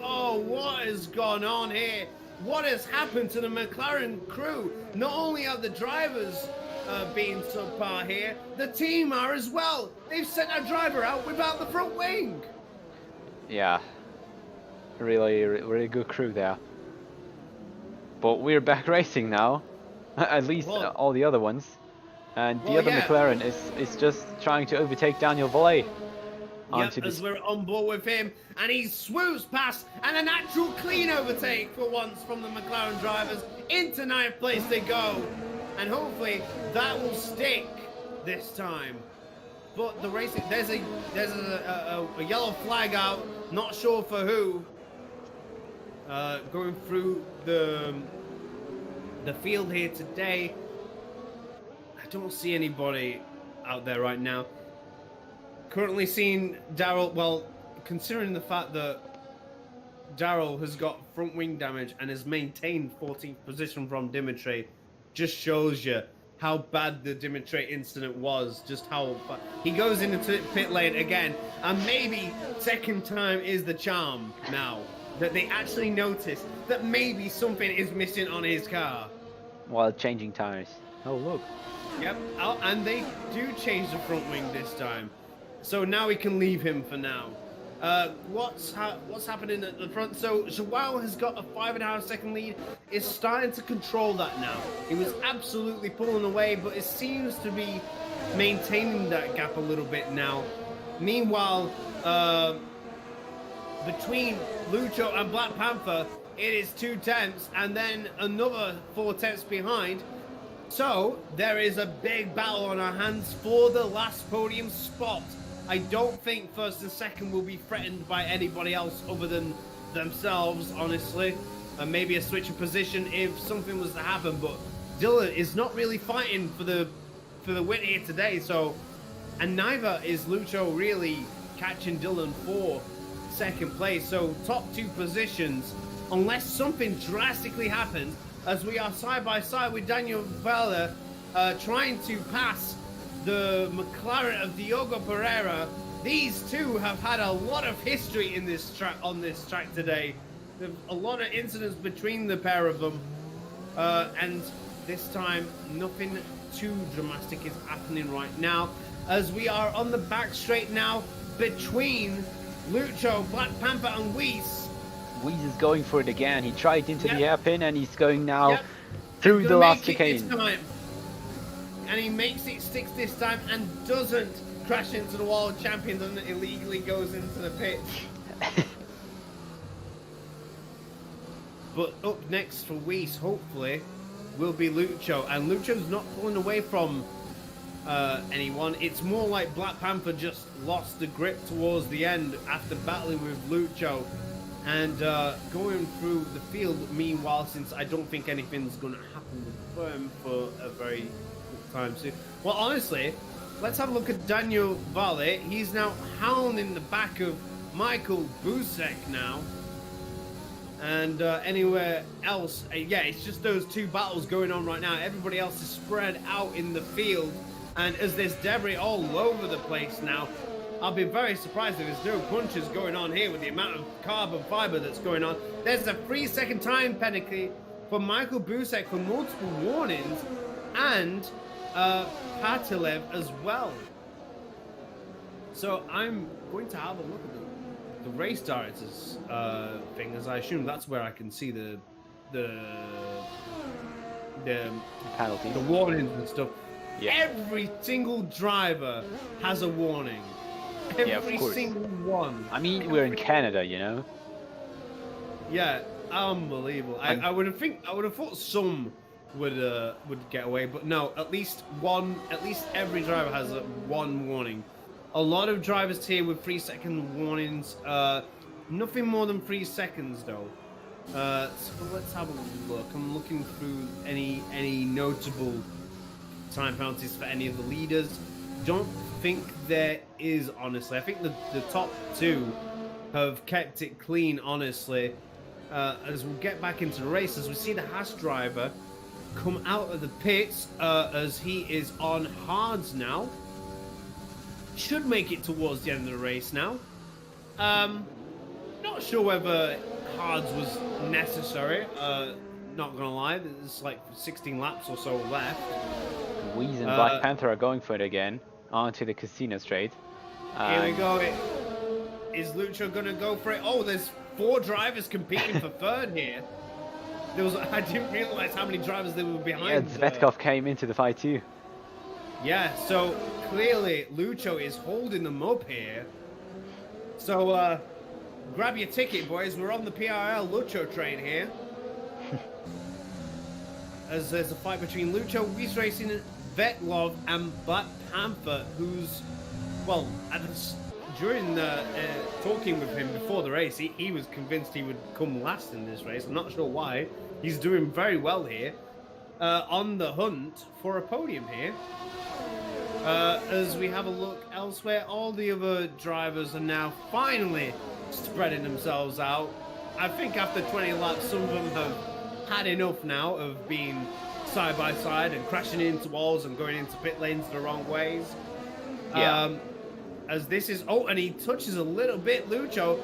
Oh, what has gone on here? What has happened to the McLaren crew? Not only are the drivers being subpar here, the team are as well. They've sent a driver out without the front wing. Yeah, really good crew there. But we're back racing now, at least all the other ones. And the other McLaren is just trying to overtake Daniel Valle. Yep, as we're on board with him, and he swoops past, and a natural clean overtake for once from the McLaren drivers. Into 9th place they go, and hopefully that will stick this time. But the racing, there's a yellow flag out, not sure for who. Going through the field here today, I don't see anybody out there right now. Currently seeing Daryl, well, considering the fact that Daryl has got front wing damage and has maintained 14th position from Dimitri, just shows you how bad the Dimitri incident was. Just how he goes into pit lane again, and maybe second time is the charm now that they actually notice that maybe something is missing on his car. While changing tires. Oh look. Yep, oh, and they do change the front wing this time, so now we can leave him for now. What's happening at the front? So Joao has got a 5.5 second lead. Is starting to control that now. He was absolutely pulling away, but it seems to be maintaining that gap a little bit now. Meanwhile, between Lucho and Black Panther, it is 2 tenths, and then another 4 tenths behind. So there is a big battle on our hands for the last podium spot. I don't think first and second will be threatened by anybody else other than themselves, honestly. And maybe a switch of position if something was to happen. But Dylan is not really fighting for the win here today. So, and neither is Lucho really catching Dylan for second place. So top 2 positions, unless something drastically happens, as we are side by side with Daniel Valle trying to pass the McLaren of Diogo Pereira. These two have had a lot of history in this track, on this track today. There's a lot of incidents between the pair of them, and this time nothing too dramatic is happening right now, as we are on the back straight now between Lucho, Black Panther, and Weiss. Weiss is going for it again. He tried into the hairpin, and he's going now Yep. through the last chicane. And he makes it 6 this time and doesn't crash into the world champion and illegally goes into the pit. But up next for Weiss, hopefully, will be Lucho. And Lucho's not pulling away from anyone. It's more like Black Panther just lost the grip towards the end after battling with Lucho. And going through the field, meanwhile, since I don't think anything's going to happen with him for a very time soon. Well, honestly, let's have a look at Daniel Valle. He's now hounding the back of Michael Busek now. And anywhere else, yeah, it's just those 2 battles going on right now. Everybody else is spread out in the field. And as there's debris all over the place now, I'll be very surprised if there's no punches going on here with the amount of carbon fiber that's going on. There's a 3-second time penalty for Michael Busek for multiple warnings, and Patilev as well. So I'm going to have a look at the race directors thing, as I assume that's where I can see the Penalties. the warnings and stuff. Yeah. Every single driver has a warning. Every course. single one. I mean, we're in Canada, you know. Yeah, unbelievable. I would have thought some would get away, but no. At least every driver has one warning. A lot of drivers here with 3-second warnings. Nothing more than 3 seconds though. So let's have a look. I'm looking through any notable time penalties for any of the leaders. Don't think there is, honestly. I think the top 2 have kept it clean, honestly. As we'll get back into the race, as we see the Haas driver come out of the pits, as he is on hards now. Should make it towards the end of the race now. Not sure whether hards was necessary. Not gonna lie, there's like 16 laps or so left. Weiss and Black Panther are going for it again onto the casino straight. Here we go. Is Lucho gonna go for it? Oh, there's 4 drivers competing for third here. I didn't realize how many drivers there were behind. Yeah, Zvetkov came into the fight too. Yeah, so clearly Lucho is holding them up here. So grab your ticket, boys. We're on the PRL Lucho train here. As there's a fight between Lucho, Weiss Racing, Vetlov, and Black Panther, who's, well, during talking with him before the race, he was convinced he would come last in this race. I'm not sure why. He's doing very well here. On the hunt for a podium here. As we have a look elsewhere, all the other drivers are now finally spreading themselves out. I think after 20 laps, some of them have had enough now of being side by side and crashing into walls and going into pit lanes the wrong ways. Yeah. As this is, oh, and he touches a little bit, Lucho.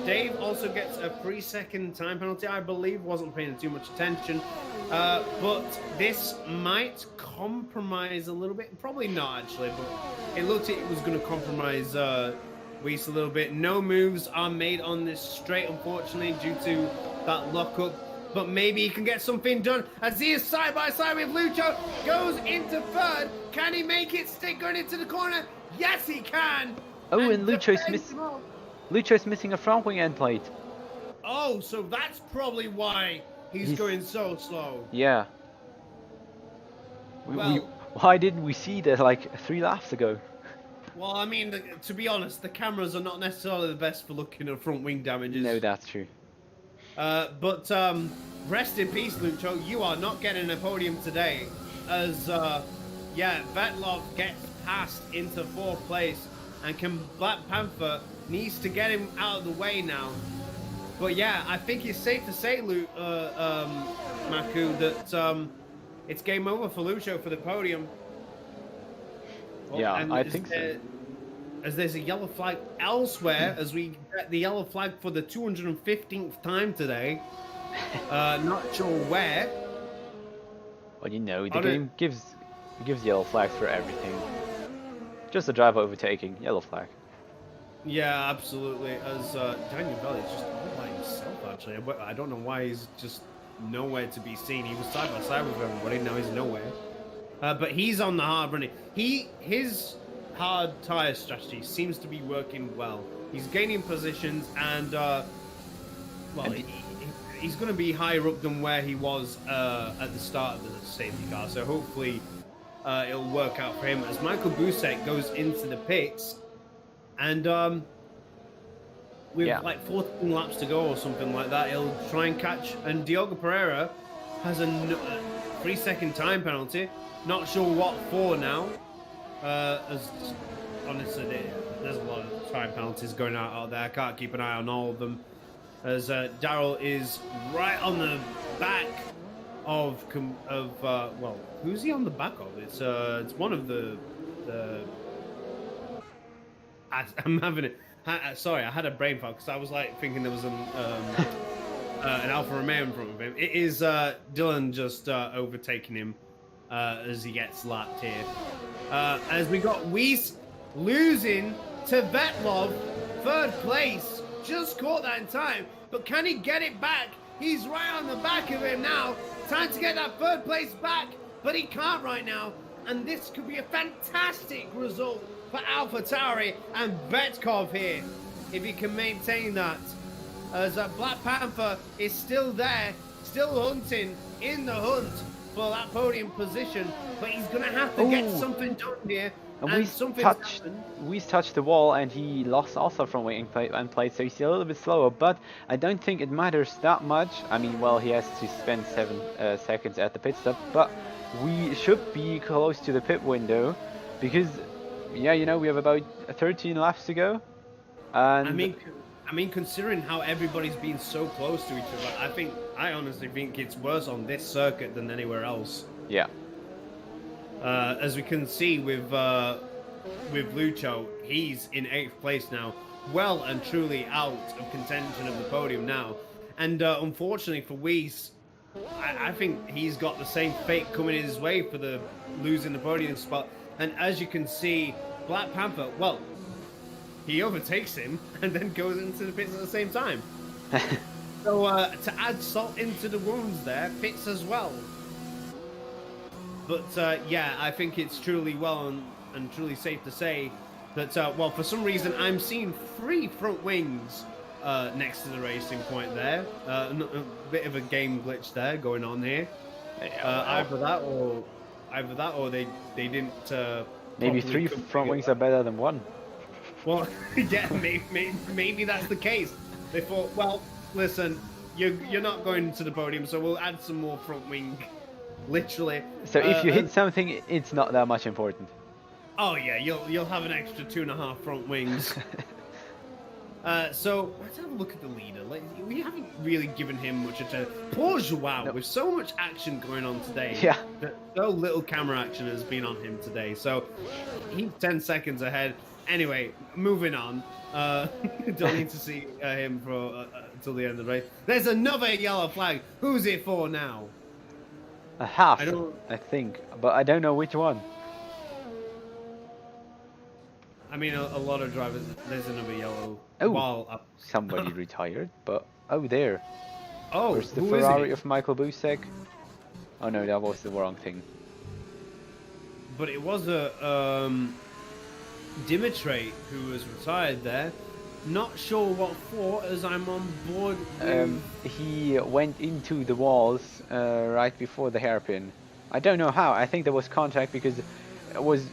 Dave also gets a 3-second time penalty, I believe. Wasn't paying too much attention. But this might compromise a little bit. Probably not, actually, but it looked like it was going to compromise Weiss a little bit. No moves are made on this straight, unfortunately, due to that lockup. But maybe he can get something done as he is side by side with Lucho. Goes into third. Can he make it stick going into the corner? Yes, he can. Oh, and Lucho's missing a front wing end plate. Oh, so that's probably why he's going so slow. Yeah. Why didn't we see that like 3 laps ago? Well, I mean, to be honest, the cameras are not necessarily the best for looking at front wing damages. No, that's true. But rest in peace, Lucho. You are not getting a podium today. As, yeah, Vetlov gets passed into 4th place. And Black Panther needs to get him out of the way now. But yeah, I think it's safe to say, Maku, that it's game over for Lucho for the podium. Yeah, I think so. As there's a yellow flag elsewhere, as we get the yellow flag for the 215th time today. Not sure where. Well, you know, the game gives yellow flags for everything. Just a driver overtaking, yellow flag. Yeah, absolutely. As Daniel Bell is just all by himself, actually. I don't know why he's just nowhere to be seen. He was side by side with everybody, now he's nowhere. But he's on the hard running. His hard tire strategy seems to be working well. He's gaining positions and, he's going to be higher up than where he was at the start of the safety car. So hopefully it'll work out for him as Michael Busek goes into the pits. And with like 14 laps to go or something like that, he'll try and catch. And Diogo Pereira has a 3-second time penalty. Not sure what for now. As honestly, there's a lot of time penalties going out there. I can't keep an eye on all of them. As Daryl is right on the back of well, who's he on the back of? It's one of the. I'm having it. Sorry, I had a brain fog because I was like thinking there was an Alfa Romeo in front of him. It is Dylan just overtaking him as he gets lapped here. As we got Weiss losing to Vetlov, 3rd place. Just caught that in time, but can he get it back? He's right on the back of him now. Time to get that 3rd place back, but he can't right now. And this could be a fantastic result for AlphaTauri and Vetkov here, if he can maintain that. As Black Panther is still there, still hunting in the hunt for that podium position, but he's going to have to get something done here. And Weiss touched the wall and he lost also from wing and plate, so he's a little bit slower, but I don't think it matters that much. I mean, well, he has to spend 7 seconds at the pit stop, but we should be close to the pit window because, yeah, you know, we have about 13 laps to go. And I mean, considering how everybody's been so close to each other, I honestly think it's worse on this circuit than anywhere else. Yeah. As we can see with Lucho, he's in 8th place now, well and truly out of contention of the podium now. And unfortunately for Weiss, I think he's got the same fate coming his way for the losing the podium spot. And as you can see, Black Panther, well, he overtakes him and then goes into the pits at the same time. So to add salt into the wounds there, pits as well. But yeah, I think it's truly well and truly safe to say that, well, for some reason, I'm seeing 3 front wings next to the racing point there. A bit of a game glitch there going on here. Either that or they didn't. Maybe 3 front wings are better than 1. Well, yeah, maybe that's the case. They thought, well, listen, you're not going to the podium, so we'll add some more front wing. Literally. So if you hit something, it's not that much important. Oh yeah, you'll have an extra 2.5 front wings. So let's have a look at the leader. We haven't really given him much attention. Poor Joao, No. with so much action going on today. Yeah. So little camera action has been on him today. So he's 10 seconds ahead. Anyway, moving on. Don't need to see him for until the end of the race. There's another yellow flag. Who's it for now? A half, I don't- I think, but I don't know which one. I mean, a lot of drivers. There's another yellow Oh. ball up. Somebody retired, but oh, there. Oh, Where's the who is Ferrari it? of Michael Busek? Oh no, that was the wrong thing. But it was a Dimitri who was retired there. Not sure what for, as I'm on board with... He went into the walls right before the hairpin. I don't know how. I think there was contact because it was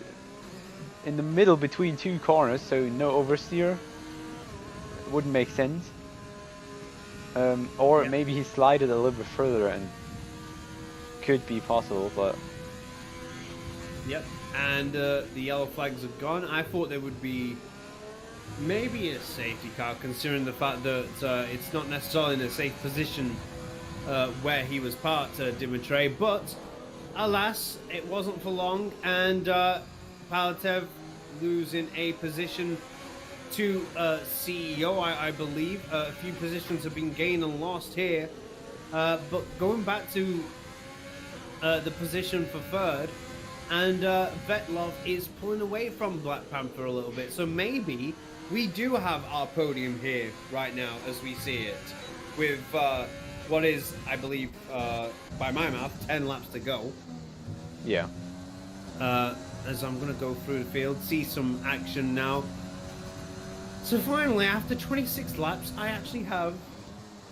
in the middle between two corners, so no oversteer. Wouldn't make sense. Or Yeah. maybe he slided a little bit further and could be possible, but Yep. And the yellow flags are gone. I thought there would be maybe a safety car, considering the fact that it's not necessarily in a safe position where he was parked, Dimitri. But alas, it wasn't for long, and Palatev losing a position to CEO, I believe. A few positions have been gained and lost here. But going back to the position for third, and Vetlov is pulling away from Black Panther a little bit. So maybe we do have our podium here right now as we see it, with what is, I believe, by my math, 10 laps to go. yeah. As I'm going to go through the field, see some action now. So finally, after 26 laps, I actually have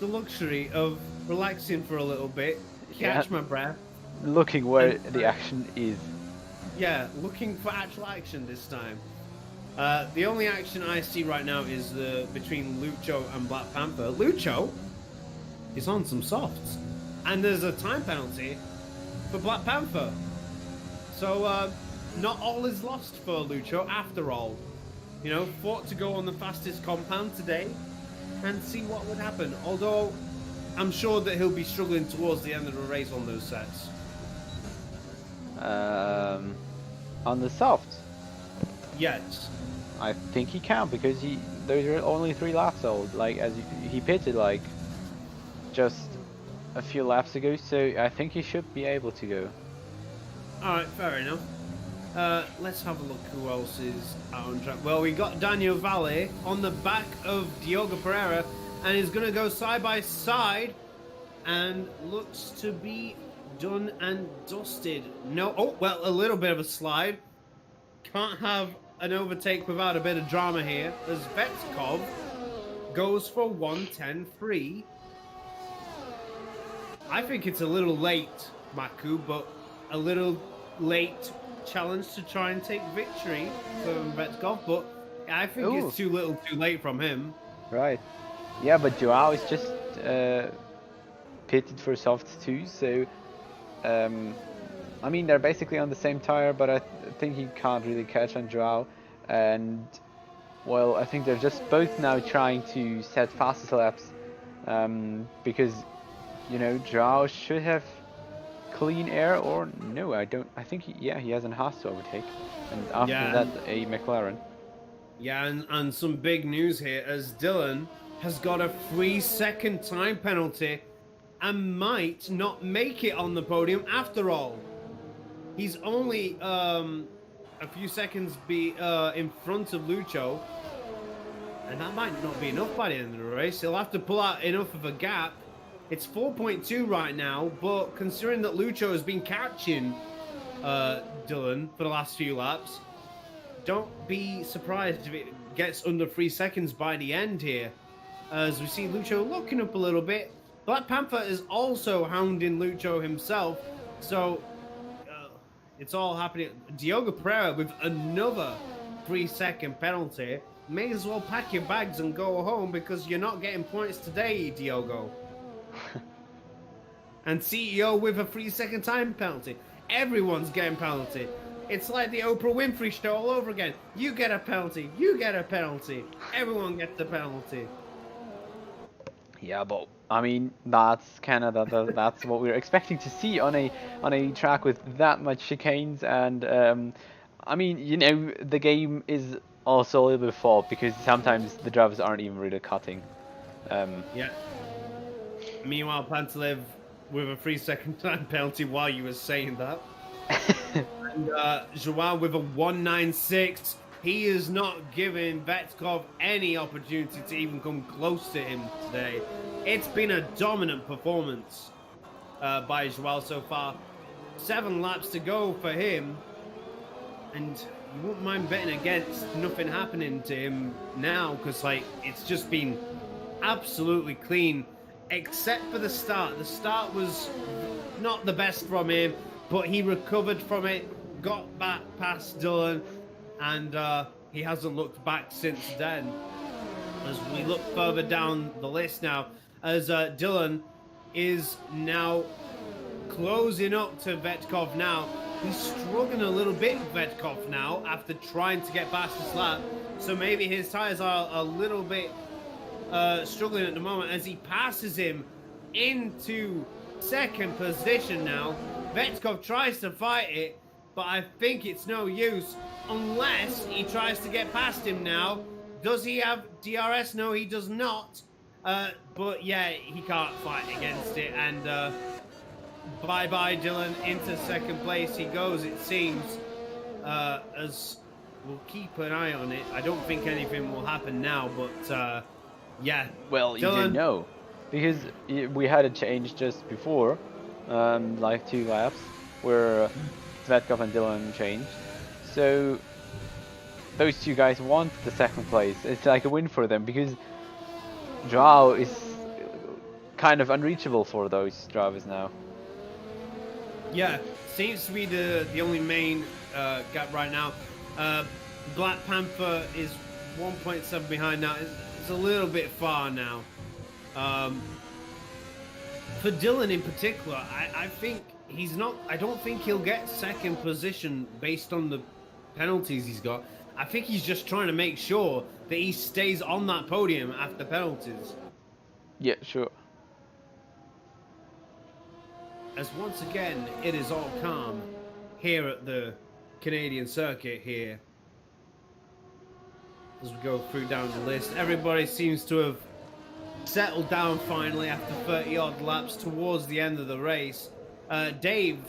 the luxury of relaxing for a little bit, catch my breath. Looking where the action is. Yeah, looking for actual action this time. The only action I see right now is between Lucho and Black Panther. Lucho is on some softs, and there's a time penalty for Black Panther. So not all is lost for Lucho after all. You know, fought to go on the fastest compound today and see what would happen. Although I'm sure that he'll be struggling towards the end of the race on those sets. On the soft, Yes. I think he can because those are only 3 laps old. Like he pitted like just a few laps ago, so I think he should be able to go. Alright, fair enough. Let's have a look who else is out on track. Well, we got Daniel Valle on the back of Diogo Pereira, and he's going to go side by side, and looks to be done and dusted. No, oh, well, a little bit of a slide. Can't have an overtake without a bit of drama here, as Vetkov goes for 110.3. I think it's a little late, Maku, but a little late challenge to try and take victory from Vetkov, but I think Ooh. it's too little too late from him. Right. Yeah, but Joao is just pitted for softs too, so I mean they're basically on the same tire, but I think he can't really catch on Joao, and well, I think they're just both now trying to set fastest laps, because you know Joao should have clean air, or no, I think he has an Haas to overtake, and after Yeah, that a McLaren. Yeah, and some big news here, as Dylan has got a 3-second time penalty and might not make it on the podium after all. He's only a few seconds in front of Lucho, and that might not be enough by the end of the race. He'll have to pull out enough of a gap. It's 4.2 right now, but considering that Lucho has been catching Dylan for the last few laps, don't be surprised if it gets under 3 seconds by the end here. As we see Lucho looking up a little bit. Black Panther is also hounding Lucho himself, so it's all happening. Diogo Pereira with another 3-second penalty. May as well pack your bags and go home, because you're not getting points today, Diogo. And CEO with a 3-second time penalty. Everyone's getting penalty. It's like the Oprah Winfrey show all over again. You get a penalty. You get a penalty. Everyone gets a penalty. Yeah, but I mean that's kind of that's what we're expecting to see on a track with that much chicanes, and I mean, you know, the game is also a little bit fault because sometimes the drivers aren't even really cutting. Yeah. Meanwhile, Pantalev with a 3-second time penalty while you were saying that. And Joao with a 196. He is not giving Vetkov any opportunity to even come close to him today. It's been a dominant performance by Joao so far. 7 laps to go for him. And you wouldn't mind betting against nothing happening to him now, because like it's just been absolutely clean, except for the start. The start was not the best from him, but he recovered from it, got back past Dylan, and he hasn't looked back since then. As we look further down the list now, as Dylan is now closing up to Vetkov now. He's struggling a little bit, Vetkov, now, after trying to get past this lap. So maybe his tyres are a little bit struggling at the moment as he passes him into second position now. Vetkov tries to fight it, but I think it's no use unless he tries to get past him now. Does he have DRS? No, he does not. But yeah, he can't fight against it, and bye-bye Dylan, into second place he goes, it seems, as we'll keep an eye on it. I don't think anything will happen now, but yeah. Well, you didn't know, because we had a change just before, like 2 laps, where Svetkov and Dylan changed. So those 2 guys want the second place. It's like a win for them, because Joao is kind of unreachable for those drivers now. Yeah, seems to be the only main gap right now. Black Panther is 1.7 behind now. It's a little bit far now. For Dylan in particular, I think he's not. I don't think he'll get second position based on the penalties he's got. I think he's just trying to make sure that he stays on that podium after penalties. Yeah, sure. As once again, it is all calm here at the Canadian circuit here. As we go through down the list, everybody seems to have settled down finally after 30 odd laps towards the end of the race. Dave,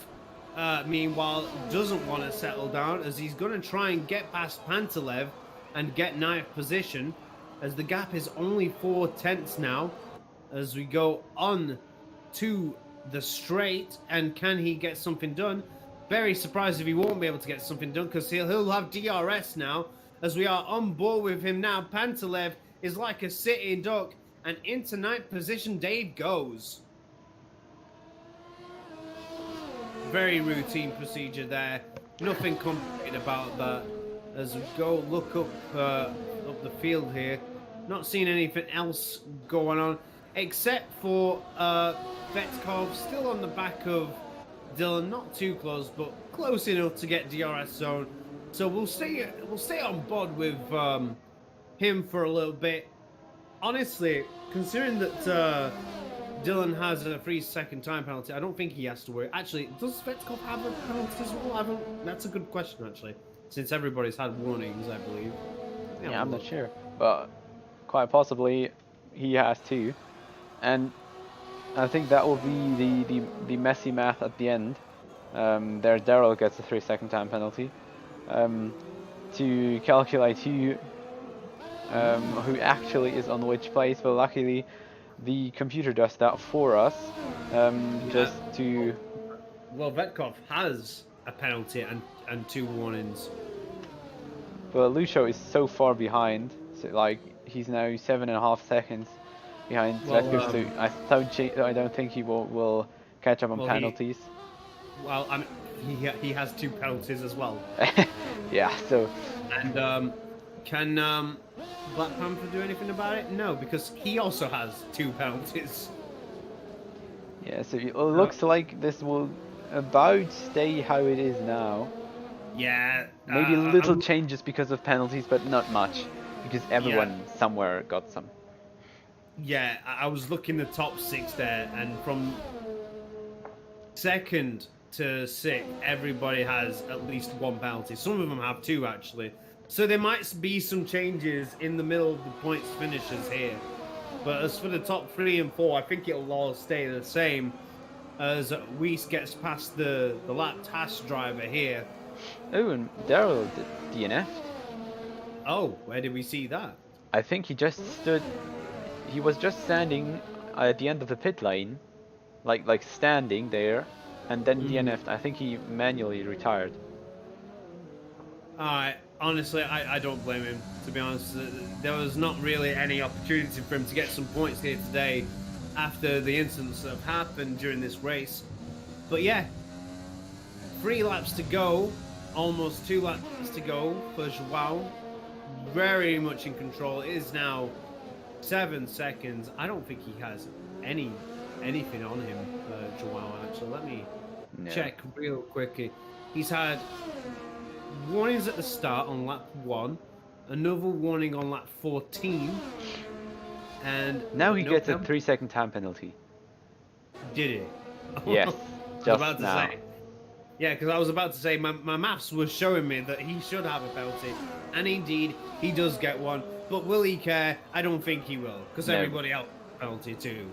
meanwhile, doesn't want to settle down as he's going to try and get past Pantalev and get 9th position, as the gap is only 4/10 now as we go on to the straight. And can he get something done? Very surprised if he won't be able to get something done, because he'll have DRS now, as we are on board with him now. Pantalev is like a sitting duck, and into 9th position Dave goes. Very routine procedure there, nothing complicated about that. As we go look up the field here, not seeing anything else going on except for Vetkov still on the back of Dylan, not too close, but close enough to get DRS zone. So we'll stay on board with him for a little bit. Honestly, considering that Dylan has a 3-second time penalty, I don't think he has to worry. Actually, does Vetkov have a penalty as well? That's a good question, actually, since everybody's had warnings, I believe. Yeah, I'm not sure, but quite possibly he has too. And I think that will be the messy math at the end. There, Daryl gets a 3-second time penalty to calculate who actually is on which place. But luckily, the computer does that for us. Just to. Well, Vetkov has a penalty and 2 warnings. But Lucio is so far behind. So like he's now 7.5 seconds behind Vetkov. So I don't think he will catch up on penalties. He has 2 penalties as well. Yeah. So. And can Black Panther do anything about it? No, because he also has 2 penalties. Yeah. So it looks like this will about stay how it is now. Yeah. Maybe little changes because of penalties, but not much, because everyone somewhere got some. Yeah, I was looking the top 6 there, and from second to 6th, everybody has at least 1 penalty. Some of them have 2, actually. So there might be some changes in the middle of the points finishers here. But as for the top 3 and 4, I think it'll all stay the same as Weiss gets past the lap task driver here. Oh, and Daryl DNF'd. Oh, where did we see that? I think he just stood. He was just standing at the end of the pit lane, like standing there, and then DNF'd. I think he manually retired. Honestly, I don't blame him, to be honest. There was not really any opportunity for him to get some points here today after the incidents that have happened during this race. But yeah, 3 laps to go, almost 2 laps to go for Joao. Very much in control. It is now 7 seconds. I don't think he has anything on him, Joao, actually. Let me check real quickly. He's had warnings at the start on lap 1, another warning on lap 14, and now he gets a 3-second time penalty. Did he? Yes, just about to now. say. Yeah, because I was about to say my maths was showing me that he should have a penalty, and indeed he does get one. But will he care? I don't think he will, because everybody else has a penalty too.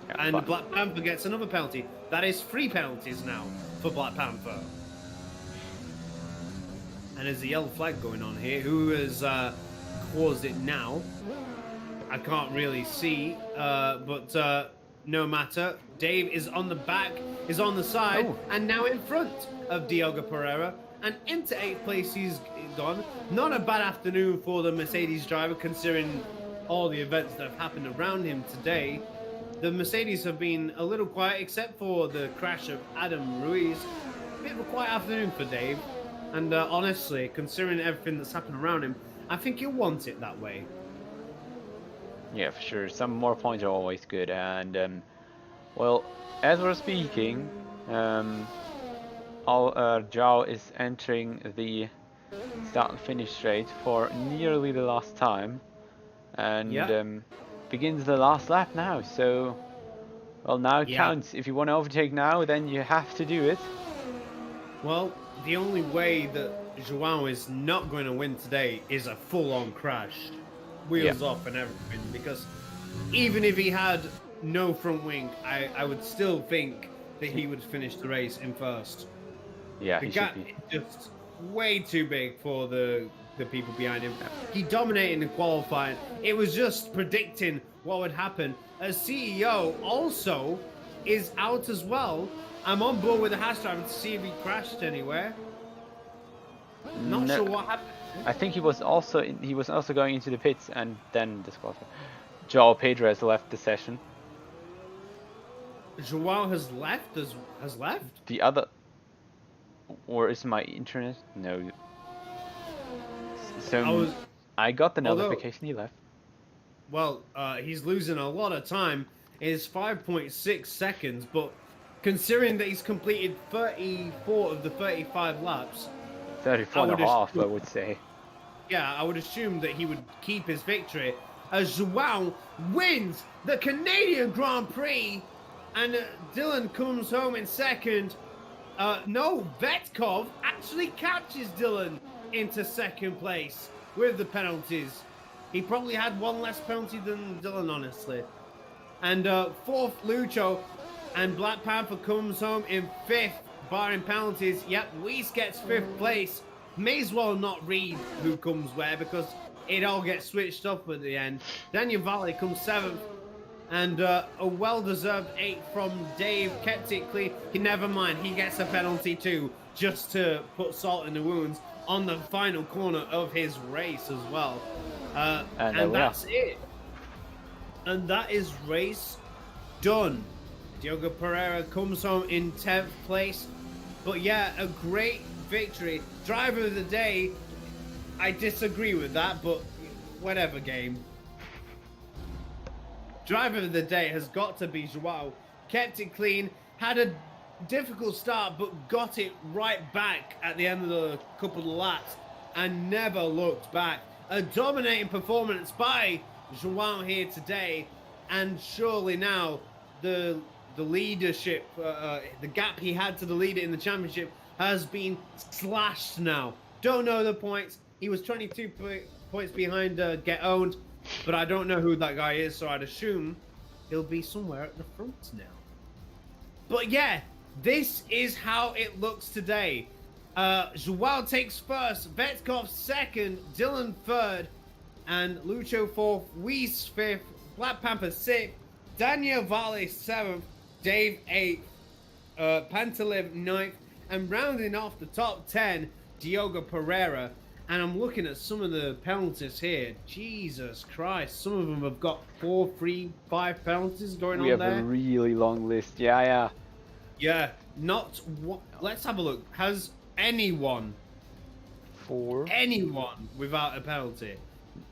Yeah, and Black Panther gets another penalty. That is 3 penalties now for Black Panther. And there's a yellow flag going on here. Who has caused it now? I can't really see, but no matter. Dave is on the back, is on the side, and now in front of Diogo Pereira. And into 8th place he's gone. Not a bad afternoon for the Mercedes driver, considering all the events that have happened around him today. The Mercedes have been a little quiet, except for the crash of Adam Ruiz. A bit of a quiet afternoon for Dave. And honestly, considering everything that's happened around him, I think he'll want it that way. Yeah, for sure. Some more points are always good. And, well, as we're speaking, Joao is entering the start and finish straight for nearly the last time. And begins the last lap now. So, well, now it counts. If you want to overtake now, then you have to do it. Well, the only way that Joao is not going to win today is a full-on crash. Wheels off and everything. Because even if he had no front wing, I would still think that he would finish the race in first. Yeah, the he gap should be. is just way too big for the people behind him. He dominated in the qualifying. It was just predicting what would happen. As CEO also is out as well. I'm on board with the hash driver to see if he crashed anywhere. Not sure what happened. I think he was also going into the pits and then disqualified. Joao Pedro has left the session. Joao has left? Has left? The other... Or is my internet? No. So I got the notification he left. Well, he's losing a lot of time. It's 5.6 seconds, but considering that he's completed 34 of the 35 laps... 34 and a half, I would say. Yeah, I would assume that he would keep his victory as Joao wins the Canadian Grand Prix, and Dylan comes home in second. No, Vetkov actually catches Dylan into second place with the penalties. He probably had one less penalty than Dylan, honestly. And fourth, Lucho, and Black Panther comes home in fifth, barring penalties. Yep, Weiss gets fifth place. May as well not read who comes where because it all gets switched up at the end. Daniel Valley comes seventh, and a well-deserved eighth from Dave kept it clean. Never mind, he gets a penalty too, just to put salt in the wounds on the final corner of his race as well. And that's it. And that is race done. Diogo Pereira comes home in 10th place. But yeah, a great victory. Driver of the day, I disagree with that, but whatever, game. Driver of the day has got to be Joao. Kept it clean, had a difficult start, but got it right back at the end of the couple of laps and never looked back. A dominating performance by João here today, and surely now the leadership, the gap he had to the leader in the championship has been slashed now. Don't know the points. He was 22 points behind Get Owned, but I don't know who that guy is, so I'd assume he'll be somewhere at the front now. But yeah, this is how it looks today. João takes first, Vetkov second, Dylan third, and Lucho fourth, Weiss fifth, Black Panther sixth, Daniel Valle seventh, Dave eighth, Pantalev ninth, and rounding off the top 10, Diogo Pereira. And I'm looking at some of the penalties here. Jesus Christ, some of them have got 4, 3, 5 penalties going on there. We have a really long list. Yeah. Yeah, not what. Let's have a look. Has anyone without a penalty?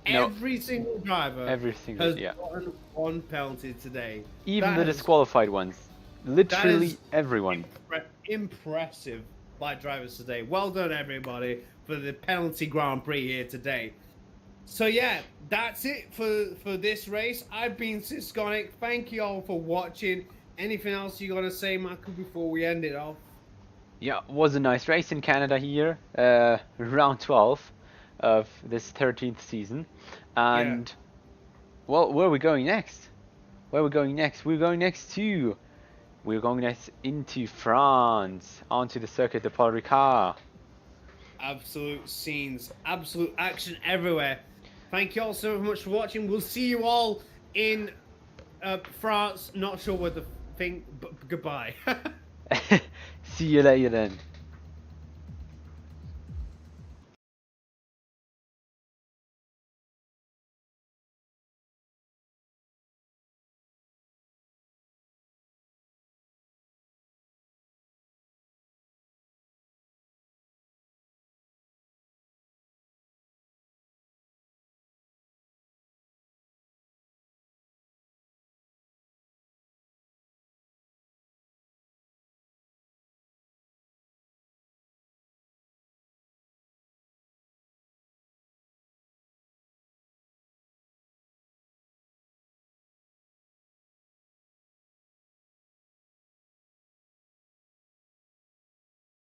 No. Every single driver has gotten one penalty today. Even the disqualified ones. Literally everyone. Impressive by drivers today. Well done, everybody, for the penalty Grand Prix here today. So yeah, that's it for this race. I've been Sysconic. Thank you all for watching. Anything else you gotta say, Michael, before we end it off? Yeah, it was a nice race in Canada here. Round 12 of this 13th season. And, well, where are we going next? We're going next into France, onto the Circuit de Paul Ricard. Absolute scenes, absolute action everywhere. Thank you all so much for watching. We'll see you all in France. Not sure what the thing, but goodbye. See you later then.